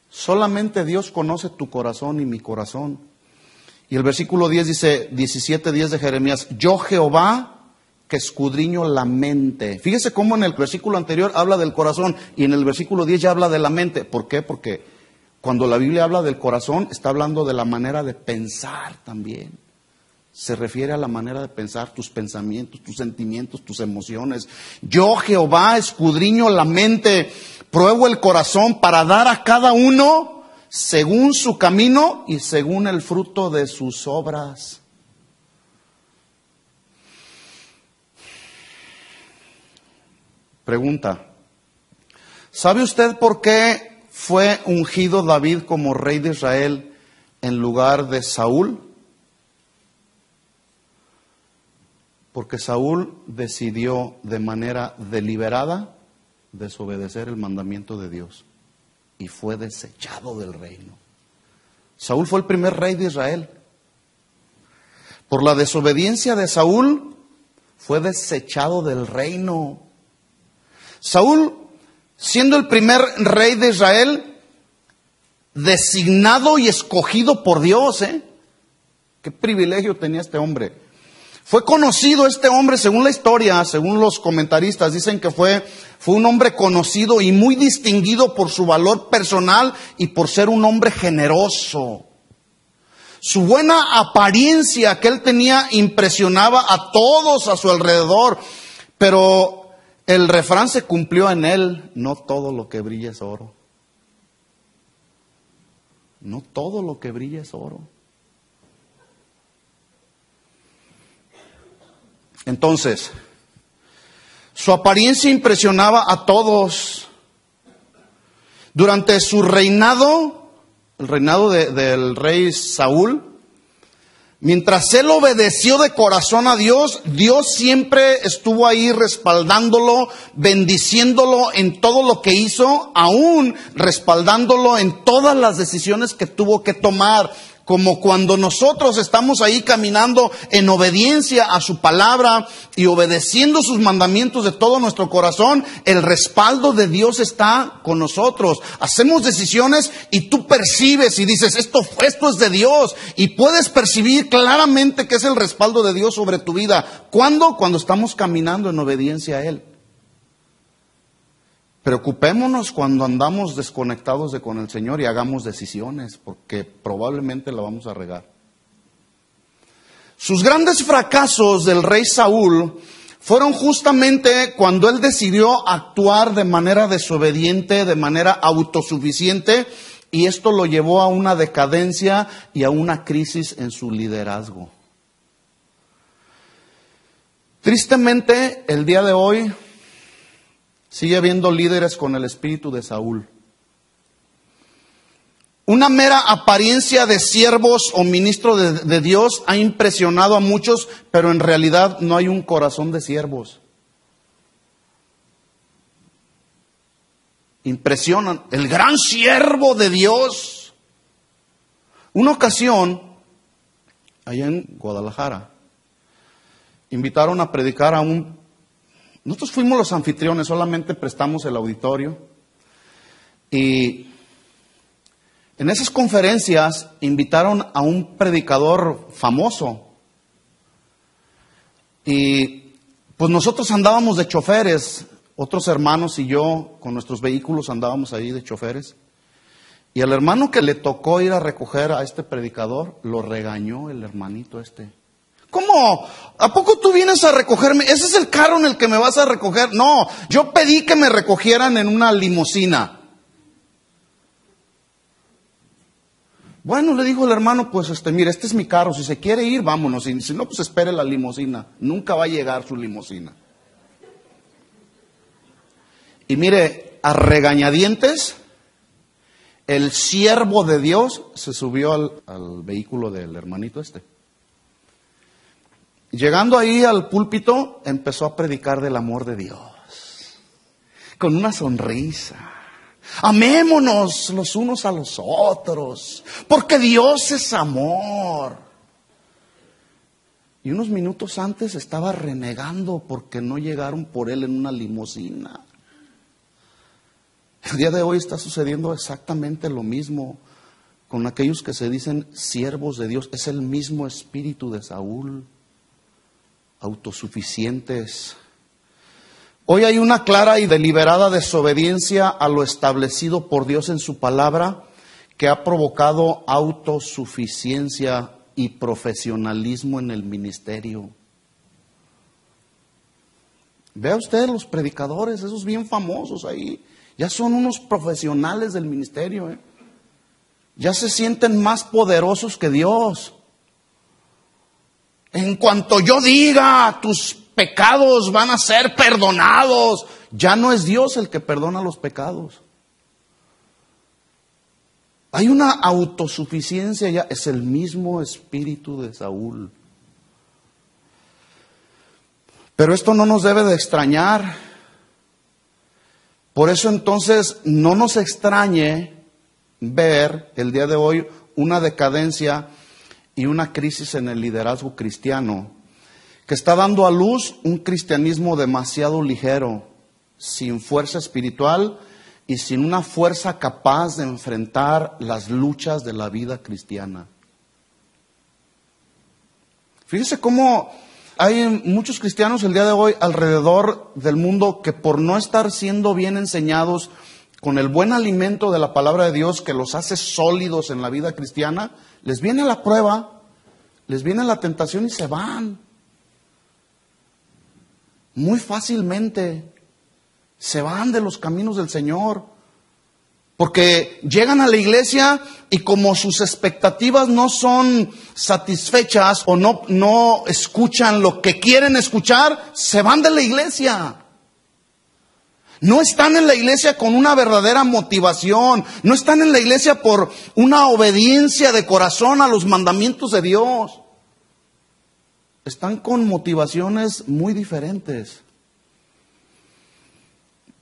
Speaker 1: Solamente Dios conoce tu corazón y mi corazón. Y el versículo 10 dice, 17:10 de Jeremías, yo Jehová que escudriño la mente. Fíjese cómo en el versículo anterior habla del corazón y en el versículo 10 ya habla de la mente. ¿Por qué? Porque cuando la Biblia habla del corazón, está hablando de la manera de pensar también. Se refiere a la manera de pensar, tus pensamientos, tus sentimientos, tus emociones. Yo Jehová escudriño la mente, pruebo el corazón para dar a cada uno según su camino y según el fruto de sus obras. Pregunta, ¿sabe usted por qué fue ungido David como rey de Israel en lugar de Saúl? Porque Saúl decidió de manera deliberada desobedecer el mandamiento de Dios y fue desechado del reino. Saúl fue el primer rey de Israel. Por la desobediencia de Saúl fue desechado del reino. Saúl, siendo el primer rey de Israel, designado y escogido por Dios, qué privilegio tenía este hombre. Fue conocido este hombre, según la historia, según los comentaristas, dicen que fue un hombre conocido y muy distinguido por su valor personal y por ser un hombre generoso. Su buena apariencia que él tenía impresionaba a todos a su alrededor, pero el refrán se cumplió en él: no todo lo que brilla es oro. No todo lo que brilla es oro. Entonces, su apariencia impresionaba a todos. Durante su reinado, el reinado del rey Saúl, mientras él obedeció de corazón a Dios, Dios siempre estuvo ahí respaldándolo, bendiciéndolo en todo lo que hizo, aún respaldándolo en todas las decisiones que tuvo que tomar. Como cuando nosotros estamos ahí caminando en obediencia a su palabra y obedeciendo sus mandamientos de todo nuestro corazón, el respaldo de Dios está con nosotros. Hacemos decisiones y tú percibes y dices, esto es de Dios. Y puedes percibir claramente que es el respaldo de Dios sobre tu vida. ¿Cuándo? Cuando estamos caminando en obediencia a Él. Preocupémonos cuando andamos desconectados con el Señor y hagamos decisiones, porque probablemente la vamos a regar. Sus grandes fracasos del rey Saúl fueron justamente cuando él decidió actuar de manera desobediente, de manera autosuficiente, y esto lo llevó a una decadencia y a una crisis en su liderazgo. Tristemente, el día de hoy sigue habiendo líderes con el espíritu de Saúl. Una mera apariencia de siervos o ministros de Dios ha impresionado a muchos, pero en realidad no hay un corazón de siervos. Impresionan, el gran siervo de Dios. Una ocasión, allá en Guadalajara, invitaron a predicar a nosotros fuimos los anfitriones, solamente prestamos el auditorio. Y en esas conferencias invitaron a un predicador famoso. Y pues nosotros andábamos de choferes, otros hermanos y yo con nuestros vehículos andábamos ahí de choferes. Y al hermano que le tocó ir a recoger a este predicador, lo regañó el hermanito este. ¿Cómo? ¿A poco tú vienes a recogerme? ¿Ese es el carro en el que me vas a recoger? No, yo pedí que me recogieran en una limusina. Bueno, le dijo el hermano, pues mire, este es mi carro, si se quiere ir, vámonos, y si no, pues espere la limusina. Nunca va a llegar su limusina. Y mire, a regañadientes, el siervo de Dios se subió al vehículo del hermanito este. Llegando ahí al púlpito, empezó a predicar del amor de Dios, con una sonrisa. Amémonos los unos a los otros, porque Dios es amor. Y unos minutos antes estaba renegando porque no llegaron por él en una limusina. El día de hoy está sucediendo exactamente lo mismo con aquellos que se dicen siervos de Dios. Es el mismo espíritu de Saúl. Autosuficientes. Hoy hay una clara y deliberada desobediencia a lo establecido por Dios en su palabra, que ha provocado autosuficiencia y profesionalismo en el ministerio. Vea usted los predicadores, esos bien famosos ahí, ya son unos profesionales del ministerio, ya se sienten más poderosos que Dios. En cuanto yo diga, tus pecados van a ser perdonados. Ya no es Dios el que perdona los pecados. Hay una autosuficiencia ya, es el mismo espíritu de Saúl. Pero esto no nos debe de extrañar. Por eso entonces no nos extrañe ver el día de hoy una decadencia y una crisis en el liderazgo cristiano, que está dando a luz un cristianismo demasiado ligero, sin fuerza espiritual y sin una fuerza capaz de enfrentar las luchas de la vida cristiana. Fíjese cómo hay muchos cristianos el día de hoy alrededor del mundo que por no estar siendo bien enseñados con el buen alimento de la palabra de Dios que los hace sólidos en la vida cristiana, les viene la prueba, les viene la tentación y se van. Muy fácilmente se van de los caminos del Señor. Porque llegan a la iglesia y como sus expectativas no son satisfechas o no escuchan lo que quieren escuchar, se van de la iglesia. No están en la iglesia con una verdadera motivación. No están en la iglesia por una obediencia de corazón a los mandamientos de Dios. Están con motivaciones muy diferentes.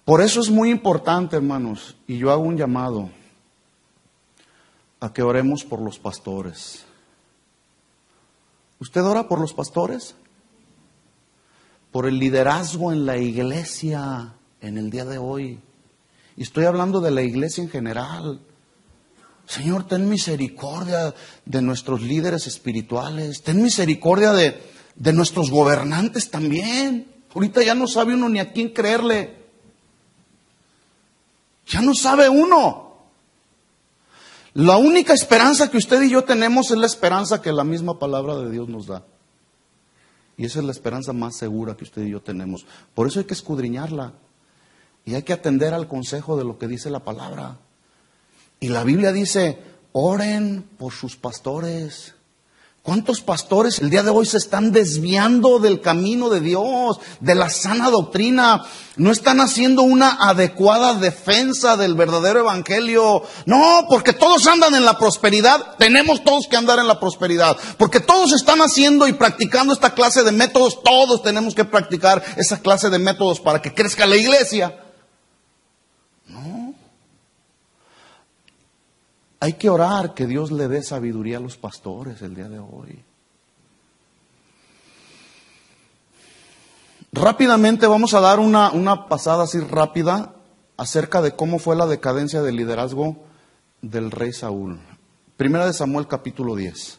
Speaker 1: Por eso es muy importante, hermanos, y yo hago un llamado a que oremos por los pastores. ¿Usted ora por los pastores? Por el liderazgo en la iglesia en el día de hoy. Y estoy hablando de la iglesia en general. Señor, ten misericordia de nuestros líderes espirituales. Ten misericordia de nuestros gobernantes también. Ahorita ya no sabe uno ni a quién creerle. Ya no sabe uno. La única esperanza que usted y yo tenemos es la esperanza que la misma palabra de Dios nos da. Y esa es la esperanza más segura que usted y yo tenemos. Por eso hay que escudriñarla. Y hay que atender al consejo de lo que dice la palabra. Y la Biblia dice, oren por sus pastores. ¿Cuántos pastores el día de hoy se están desviando del camino de Dios, de la sana doctrina? No están haciendo una adecuada defensa del verdadero evangelio. No, porque todos andan en la prosperidad, tenemos todos que andar en la prosperidad. Porque todos están haciendo y practicando esta clase de métodos, todos tenemos que practicar esa clase de métodos para que crezca la iglesia. No. Hay que orar que Dios le dé sabiduría a los pastores el día de hoy. Rápidamente vamos a dar una pasada así rápida acerca de cómo fue la decadencia del liderazgo del rey Saúl. Primera de Samuel capítulo 10.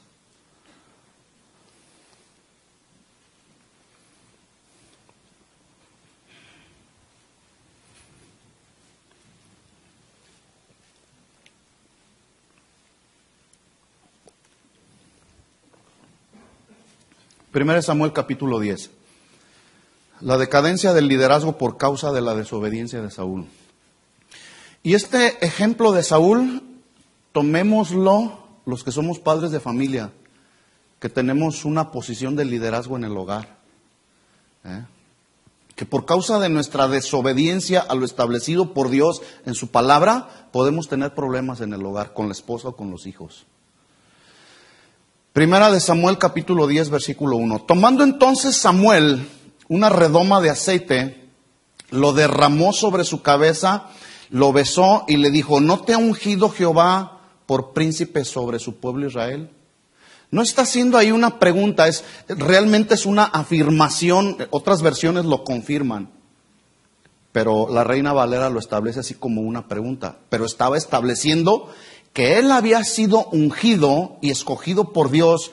Speaker 1: Primera de Samuel capítulo 10. La decadencia del liderazgo por causa de la desobediencia de Saúl. Y este ejemplo de Saúl, tomémoslo los que somos padres de familia, que tenemos una posición de liderazgo en el hogar. Que por causa de nuestra desobediencia a lo establecido por Dios en su palabra, podemos tener problemas en el hogar, con la esposa o con los hijos. Primera de Samuel capítulo 10 versículo 1. Tomando entonces Samuel una redoma de aceite, lo derramó sobre su cabeza, lo besó y le dijo, ¿no te ha ungido Jehová por príncipe sobre su pueblo Israel? No está haciendo ahí una pregunta, realmente es una afirmación, otras versiones lo confirman, pero la Reina Valera lo establece así como una pregunta, pero estaba estableciendo que él había sido ungido y escogido por Dios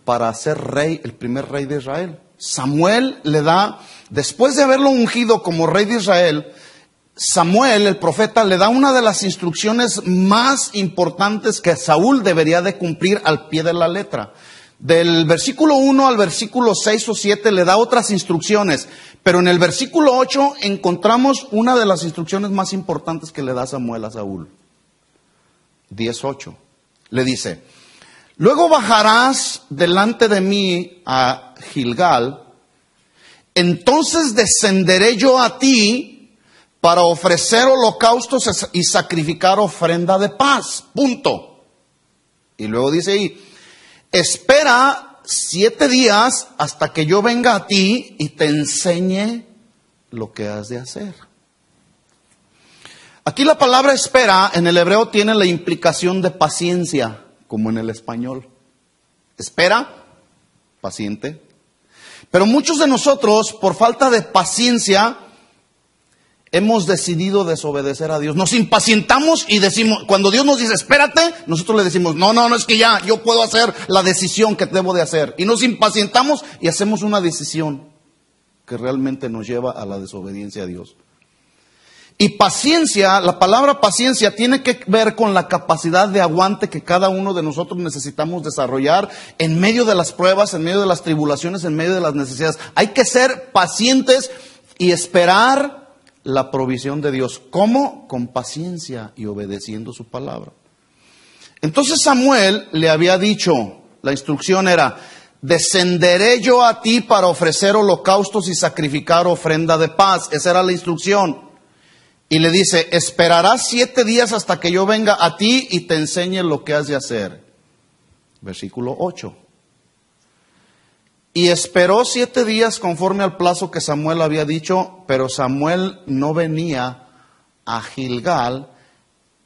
Speaker 1: para ser rey, el primer rey de Israel. Samuel le da, después de haberlo ungido como rey de Israel, Samuel, el profeta, le da una de las instrucciones más importantes que Saúl debería de cumplir al pie de la letra. Del versículo 1 al versículo 6 o 7 le da otras instrucciones, pero en el versículo 8 encontramos una de las instrucciones más importantes que le da Samuel a Saúl. 10:8. Le dice, luego bajarás delante de mí a Gilgal, entonces descenderé yo a ti para ofrecer holocaustos y sacrificar ofrenda de paz. Punto. Y luego dice ahí, espera 7 días hasta que yo venga a ti y te enseñe lo que has de hacer. Aquí la palabra espera en el hebreo tiene la implicación de paciencia, como en el español. Espera, paciente. Pero muchos de nosotros, por falta de paciencia, hemos decidido desobedecer a Dios. Nos impacientamos y decimos, cuando Dios nos dice, espérate, nosotros le decimos, no, es que ya, yo puedo hacer la decisión que debo de hacer. Y nos impacientamos y hacemos una decisión que realmente nos lleva a la desobediencia a Dios. Y paciencia, la palabra paciencia tiene que ver con la capacidad de aguante que cada uno de nosotros necesitamos desarrollar en medio de las pruebas, en medio de las tribulaciones, en medio de las necesidades. Hay que ser pacientes y esperar la provisión de Dios. ¿Cómo? Con paciencia y obedeciendo su palabra. Entonces Samuel le había dicho, la instrucción era, descenderé yo a ti para ofrecer holocaustos y sacrificar ofrenda de paz. Esa era la instrucción. Y le dice, esperarás 7 días hasta que yo venga a ti y te enseñe lo que has de hacer. Versículo 8. Y esperó 7 días conforme al plazo que Samuel había dicho, pero Samuel no venía a Gilgal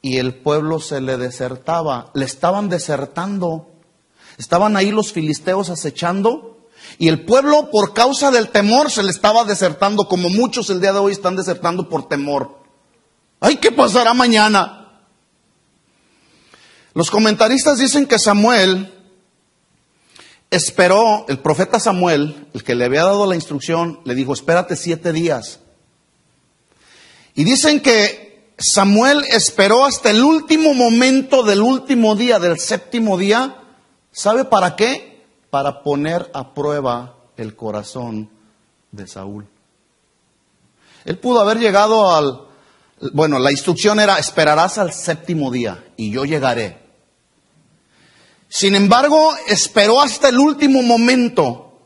Speaker 1: y el pueblo se le desertaba. Le estaban desertando. Estaban ahí los filisteos acechando y el pueblo por causa del temor se le estaba desertando, como muchos el día de hoy están desertando por temor. ¡Ay, qué pasará mañana! Los comentaristas dicen que Samuel esperó, el profeta Samuel, el que le había dado la instrucción, le dijo, espérate 7 días. Y dicen que Samuel esperó hasta el último momento del último día, del 7º día. ¿Sabe para qué? Para poner a prueba el corazón de Saúl. Él pudo haber llegado la instrucción era, esperarás al 7º día y yo llegaré. Sin embargo, esperó hasta el último momento.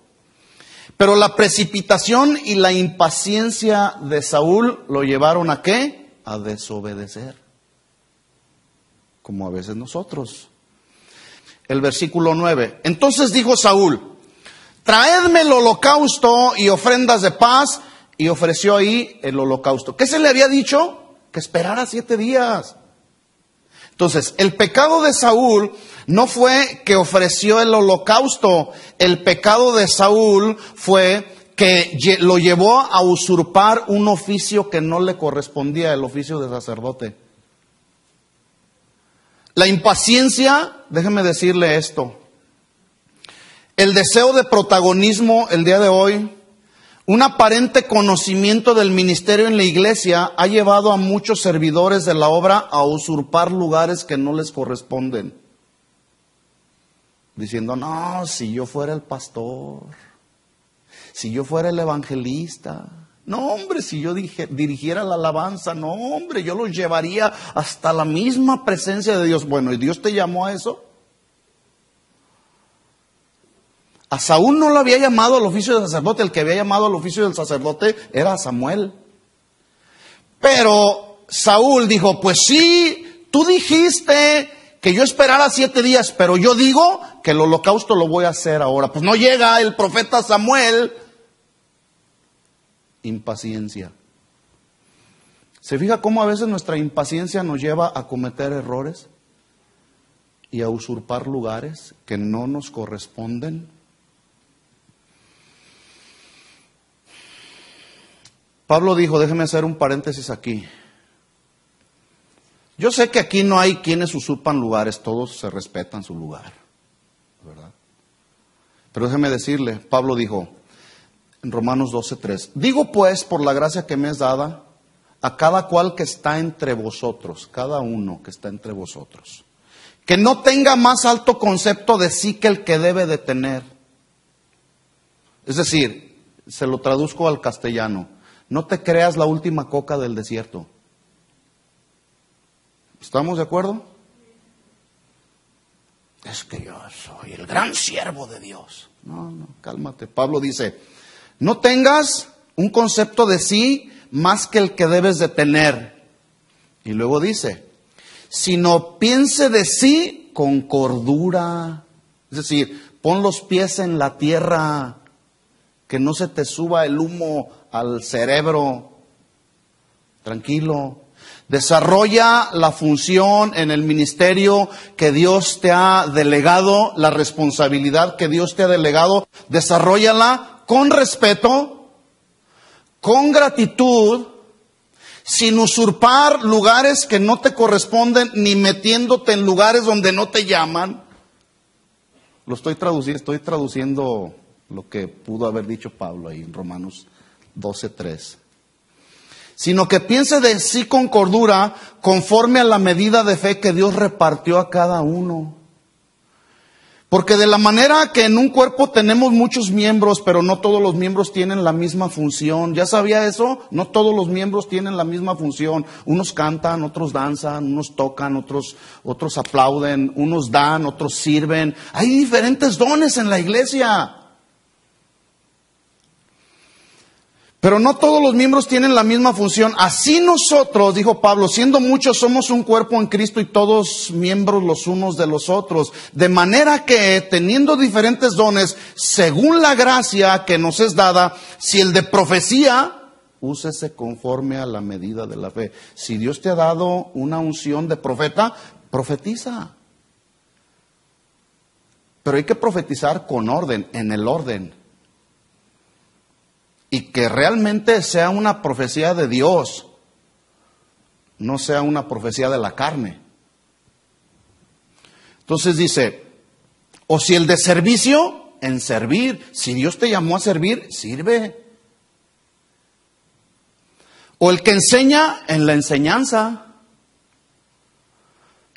Speaker 1: Pero la precipitación y la impaciencia de Saúl lo llevaron ¿a qué? A desobedecer. Como a veces nosotros. El versículo 9. Entonces dijo Saúl, traedme el holocausto y ofrendas de paz. Y ofreció ahí el holocausto. ¿Qué se le había dicho? Que esperara 7 días. Entonces, el pecado de Saúl no fue que ofreció el holocausto. El pecado de Saúl fue que lo llevó a usurpar un oficio que no le correspondía, el oficio de sacerdote. La impaciencia, déjeme decirle esto, el deseo de protagonismo el día de hoy, un aparente conocimiento del ministerio en la iglesia ha llevado a muchos servidores de la obra a usurpar lugares que no les corresponden. Diciendo, no, si yo fuera el pastor, si yo fuera el evangelista, no hombre, si yo dirigiera la alabanza, no hombre, yo los llevaría hasta la misma presencia de Dios. Bueno, ¿y Dios te llamó a eso? A Saúl no lo había llamado al oficio de sacerdote, el que había llamado al oficio del sacerdote era Samuel. Pero Saúl dijo, pues sí, tú dijiste que yo esperara 7 días, pero yo digo que el holocausto lo voy a hacer ahora. Pues no llega el profeta Samuel. Impaciencia. ¿Se fija cómo a veces nuestra impaciencia nos lleva a cometer errores y a usurpar lugares que no nos corresponden? Pablo dijo, déjeme hacer un paréntesis aquí. Yo sé que aquí no hay quienes usurpan lugares, todos se respetan su lugar, ¿verdad? Pero déjeme decirle, Pablo dijo en Romanos 12:3, digo pues por la gracia que me es dada a cada cual que está entre vosotros, cada uno que está entre vosotros, que no tenga más alto concepto de sí que el que debe de tener. Es decir, se lo traduzco al castellano. No te creas la última coca del desierto. ¿Estamos de acuerdo? Es que yo soy el gran siervo de Dios. No, cálmate. Pablo dice, no tengas un concepto de sí más que el que debes de tener. Y luego dice, sino piense de sí con cordura. Es decir, pon los pies en la tierra, que no se te suba el humo al cerebro. Tranquilo. Desarrolla la función en el ministerio que Dios te ha delegado, la responsabilidad que Dios te ha delegado. Desarróllala con respeto, con gratitud sin usurpar lugares que no te corresponden, ni metiéndote en lugares donde no te llaman. Lo estoy traduciendo lo que pudo haber dicho Pablo ahí en Romanos 12:3. Sino que piense de sí con cordura, conforme a la medida de fe que Dios repartió a cada uno. Porque de la manera que en un cuerpo tenemos muchos miembros, pero no todos los miembros tienen la misma función. ¿Ya sabía eso? No todos los miembros tienen la misma función. Unos cantan, otros danzan, unos tocan, otros aplauden, unos dan, otros sirven. Hay diferentes dones en la iglesia. Pero no todos los miembros tienen la misma función. Así nosotros, dijo Pablo, siendo muchos, somos un cuerpo en Cristo y todos miembros los unos de los otros. De manera que, teniendo diferentes dones, según la gracia que nos es dada, si el de profecía, úsese conforme a la medida de la fe. Si Dios te ha dado una unción de profeta, profetiza. Pero hay que profetizar con orden, en el orden. Y que realmente sea una profecía de Dios, no sea una profecía de la carne. Entonces dice, o si el de servicio, en servir. Si Dios te llamó a servir, sirve. O el que enseña, en la enseñanza.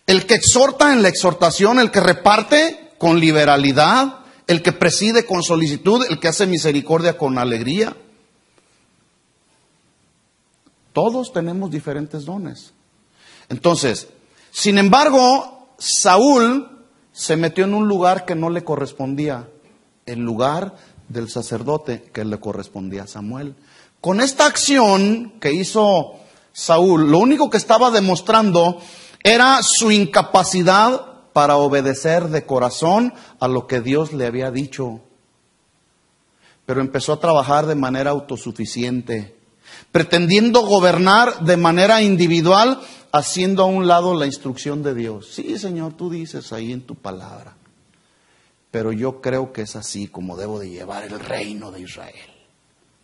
Speaker 1: El que exhorta, en la exhortación. El que reparte, con liberalidad. El que preside con solicitud, el que hace misericordia con alegría. Todos tenemos diferentes dones. Entonces, sin embargo, Saúl se metió en un lugar que no le correspondía, el lugar del sacerdote que le correspondía a Samuel. Con esta acción que hizo Saúl, lo único que estaba demostrando era su incapacidad para obedecer de corazón a lo que Dios le había dicho. Pero empezó a trabajar de manera autosuficiente, pretendiendo gobernar de manera individual, haciendo a un lado la instrucción de Dios. Sí, Señor, tú dices ahí en tu palabra, pero yo creo que es así como debo de llevar el reino de Israel.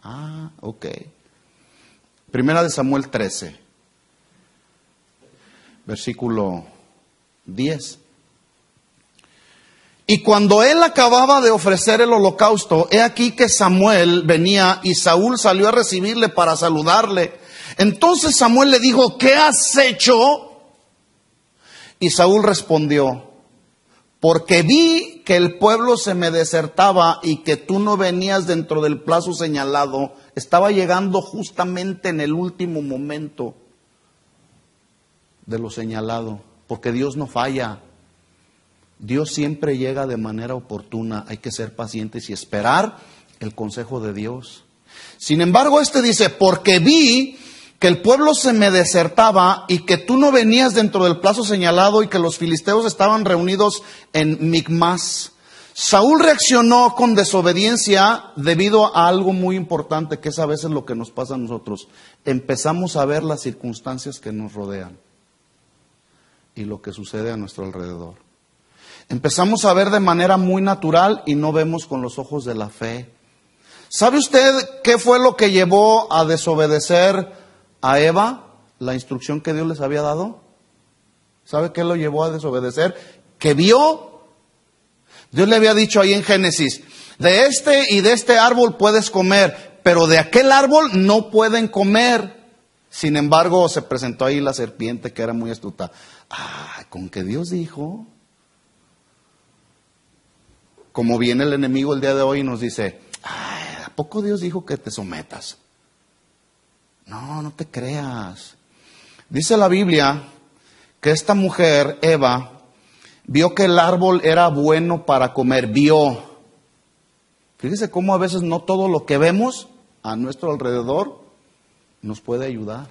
Speaker 1: Ah, ok. Primera de Samuel 13, versículo 10. Y cuando él acababa de ofrecer el holocausto, he aquí que Samuel venía y Saúl salió a recibirle para saludarle. Entonces Samuel le dijo, ¿qué has hecho? Y Saúl respondió, porque vi que el pueblo se me desertaba y que tú no venías dentro del plazo señalado. Estaba llegando justamente en el último momento de lo señalado, porque Dios no falla. Dios siempre llega de manera oportuna. Hay que ser pacientes y esperar el consejo de Dios. Sin embargo, dice, porque vi que el pueblo se me desertaba y que tú no venías dentro del plazo señalado y que los filisteos estaban reunidos en Micmas. Saúl reaccionó con desobediencia debido a algo muy importante, que es a veces lo que nos pasa a nosotros. Empezamos a ver las circunstancias que nos rodean y lo que sucede a nuestro alrededor. Empezamos a ver de manera muy natural y no vemos con los ojos de la fe. ¿Sabe usted qué fue lo que llevó a desobedecer a Eva la instrucción que Dios les había dado? ¿Sabe qué lo llevó a desobedecer? Que vio. Dios le había dicho ahí en Génesis, de este y de este árbol puedes comer, pero de aquel árbol no pueden comer. Sin embargo, se presentó ahí la serpiente, que era muy astuta. Con que Dios dijo. Como viene el enemigo el día de hoy y nos dice, ¿a poco Dios dijo que te sometas? No, no te creas. Dice la Biblia que esta mujer, Eva, vio que el árbol era bueno para comer. Vio. Fíjese cómo a veces no todo lo que vemos a nuestro alrededor nos puede ayudar.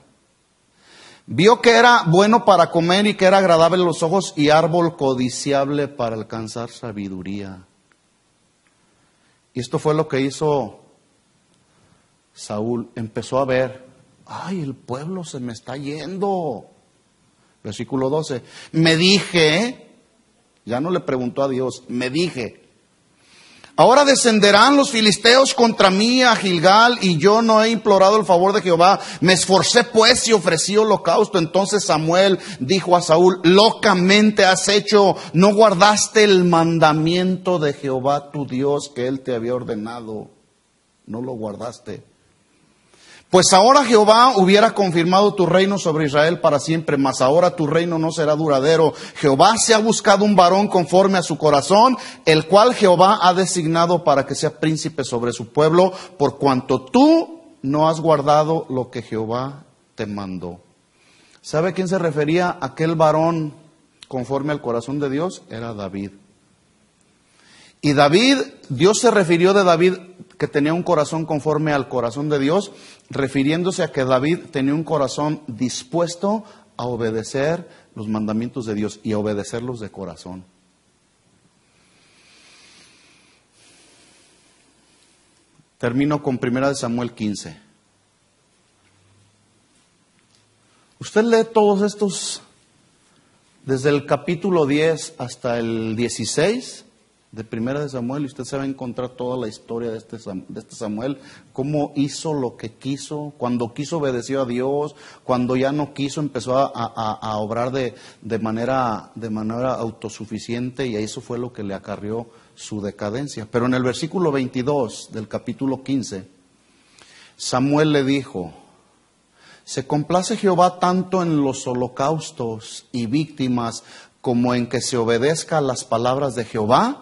Speaker 1: Vio que era bueno para comer y que era agradable a los ojos y árbol codiciable para alcanzar sabiduría. Y esto fue lo que hizo Saúl. Empezó a ver, el pueblo se me está yendo. Versículo 12. Me dije, ya no le preguntó a Dios, me dije, Ahora descenderán los filisteos contra mí a Gilgal, y yo no he implorado el favor de Jehová. Me esforcé pues y ofrecí holocausto. Entonces Samuel dijo a Saúl: locamente has hecho, no guardaste el mandamiento de Jehová tu Dios que él te había ordenado. No lo guardaste. Pues ahora Jehová hubiera confirmado tu reino sobre Israel para siempre, mas ahora tu reino no será duradero. Jehová se ha buscado un varón conforme a su corazón, el cual Jehová ha designado para que sea príncipe sobre su pueblo, por cuanto tú no has guardado lo que Jehová te mandó. ¿Sabe a quién se refería aquel varón conforme al corazón de Dios? Era David. Y David, Dios se refirió de David que tenía un corazón conforme al corazón de Dios, refiriéndose a que David tenía un corazón dispuesto a obedecer los mandamientos de Dios y a obedecerlos de corazón. Termino con 1 Samuel 15. Usted lee todos estos, desde el capítulo 10 hasta el 16 de 1 Samuel, y usted se va a encontrar toda la historia de este Samuel, cómo hizo lo que quiso, cuando quiso obedeció a Dios, cuando ya no quiso empezó a obrar de manera autosuficiente, y eso fue lo que le acarrió su decadencia. Pero en el versículo 22 del capítulo 15, Samuel le dijo: ¿se complace Jehová tanto en los holocaustos y víctimas como en que se obedezca a las palabras de Jehová?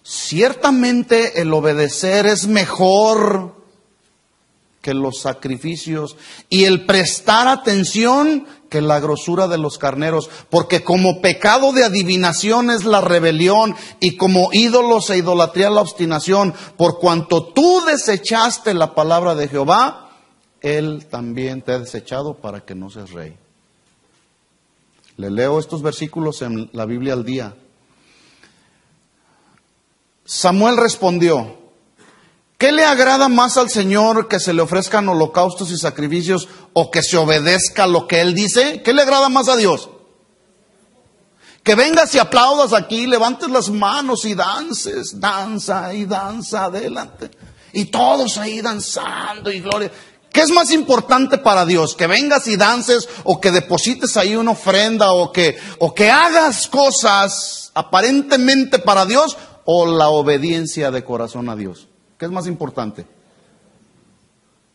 Speaker 1: Ciertamente el obedecer es mejor que los sacrificios, y el prestar atención que la grosura de los carneros, porque como pecado de adivinación es la rebelión, y como ídolos e idolatría la obstinación. Por cuanto tú desechaste la palabra de Jehová, Él también te ha desechado para que no seas rey. Le leo estos versículos en la Biblia al día. Samuel respondió: ¿qué le agrada más al Señor, que se le ofrezcan holocaustos y sacrificios, o que se obedezca lo que Él dice? ¿Qué le agrada más a Dios? Que vengas y aplaudas aquí, levantes las manos y dances, danza y danza adelante, y todos ahí danzando y gloria. ¿Qué es más importante para Dios? ¿Que vengas y dances, o que deposites ahí una ofrenda, o que hagas cosas aparentemente para Dios, o la obediencia de corazón a Dios? ¿Qué es más importante?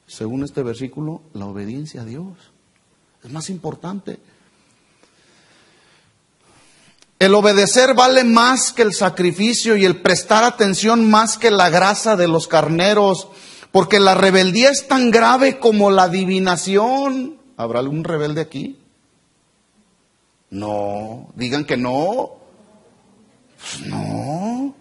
Speaker 1: Según este versículo, la obediencia a Dios es más importante. El obedecer vale más que el sacrificio, y el prestar atención más que la grasa de los carneros, porque la rebeldía es tan grave como la adivinación. ¿Habrá algún rebelde aquí? No, digan que no. Pues no.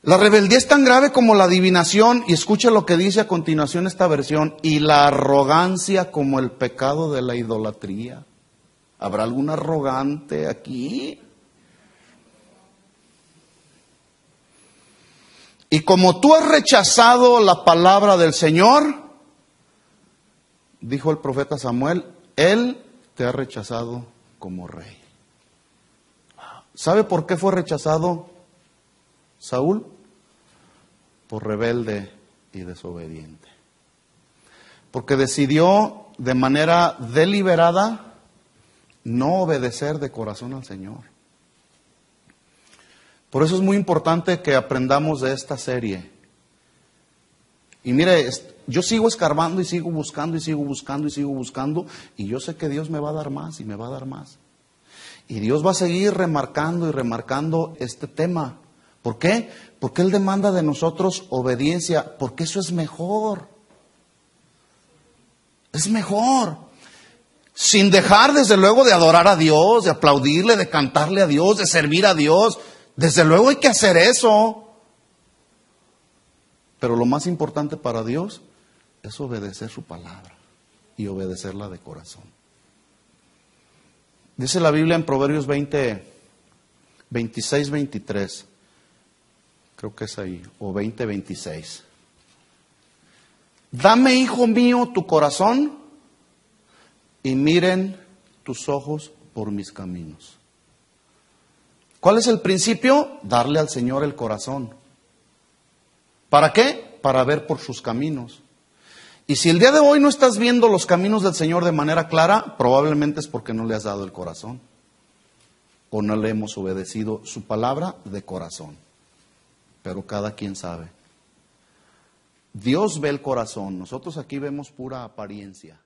Speaker 1: La rebeldía es tan grave como la adivinación, y escucha lo que dice a continuación esta versión: y la arrogancia como el pecado de la idolatría. ¿Habrá algún arrogante aquí? Y como tú has rechazado la palabra del Señor, dijo el profeta Samuel, Él te ha rechazado como rey. ¿Sabe por qué fue rechazado Saúl? Por rebelde y desobediente. Porque decidió de manera deliberada no obedecer de corazón al Señor. Por eso es muy importante que aprendamos de esta serie. Y mire, yo sigo escarbando y sigo buscando y sigo buscando y sigo buscando, y yo sé que Dios me va a dar más y me va a dar más. Y Dios va a seguir remarcando y remarcando este tema. ¿Por qué? Porque Él demanda de nosotros obediencia, porque eso es mejor. Es mejor. Sin dejar desde luego de adorar a Dios, de aplaudirle, de cantarle a Dios, de servir a Dios. Desde luego hay que hacer eso. Pero lo más importante para Dios es obedecer su palabra y obedecerla de corazón. Dice la Biblia en Proverbios 26, 23. Creo que es ahí, o 20, 26. Dame, hijo mío, tu corazón, y miren tus ojos por mis caminos. ¿Cuál es el principio? Darle al Señor el corazón. ¿Para qué? Para ver por sus caminos. Y si el día de hoy no estás viendo los caminos del Señor de manera clara, probablemente es porque no le has dado el corazón. O no le hemos obedecido su palabra de corazón. Pero cada quien sabe. Dios ve el corazón, nosotros aquí vemos pura apariencia.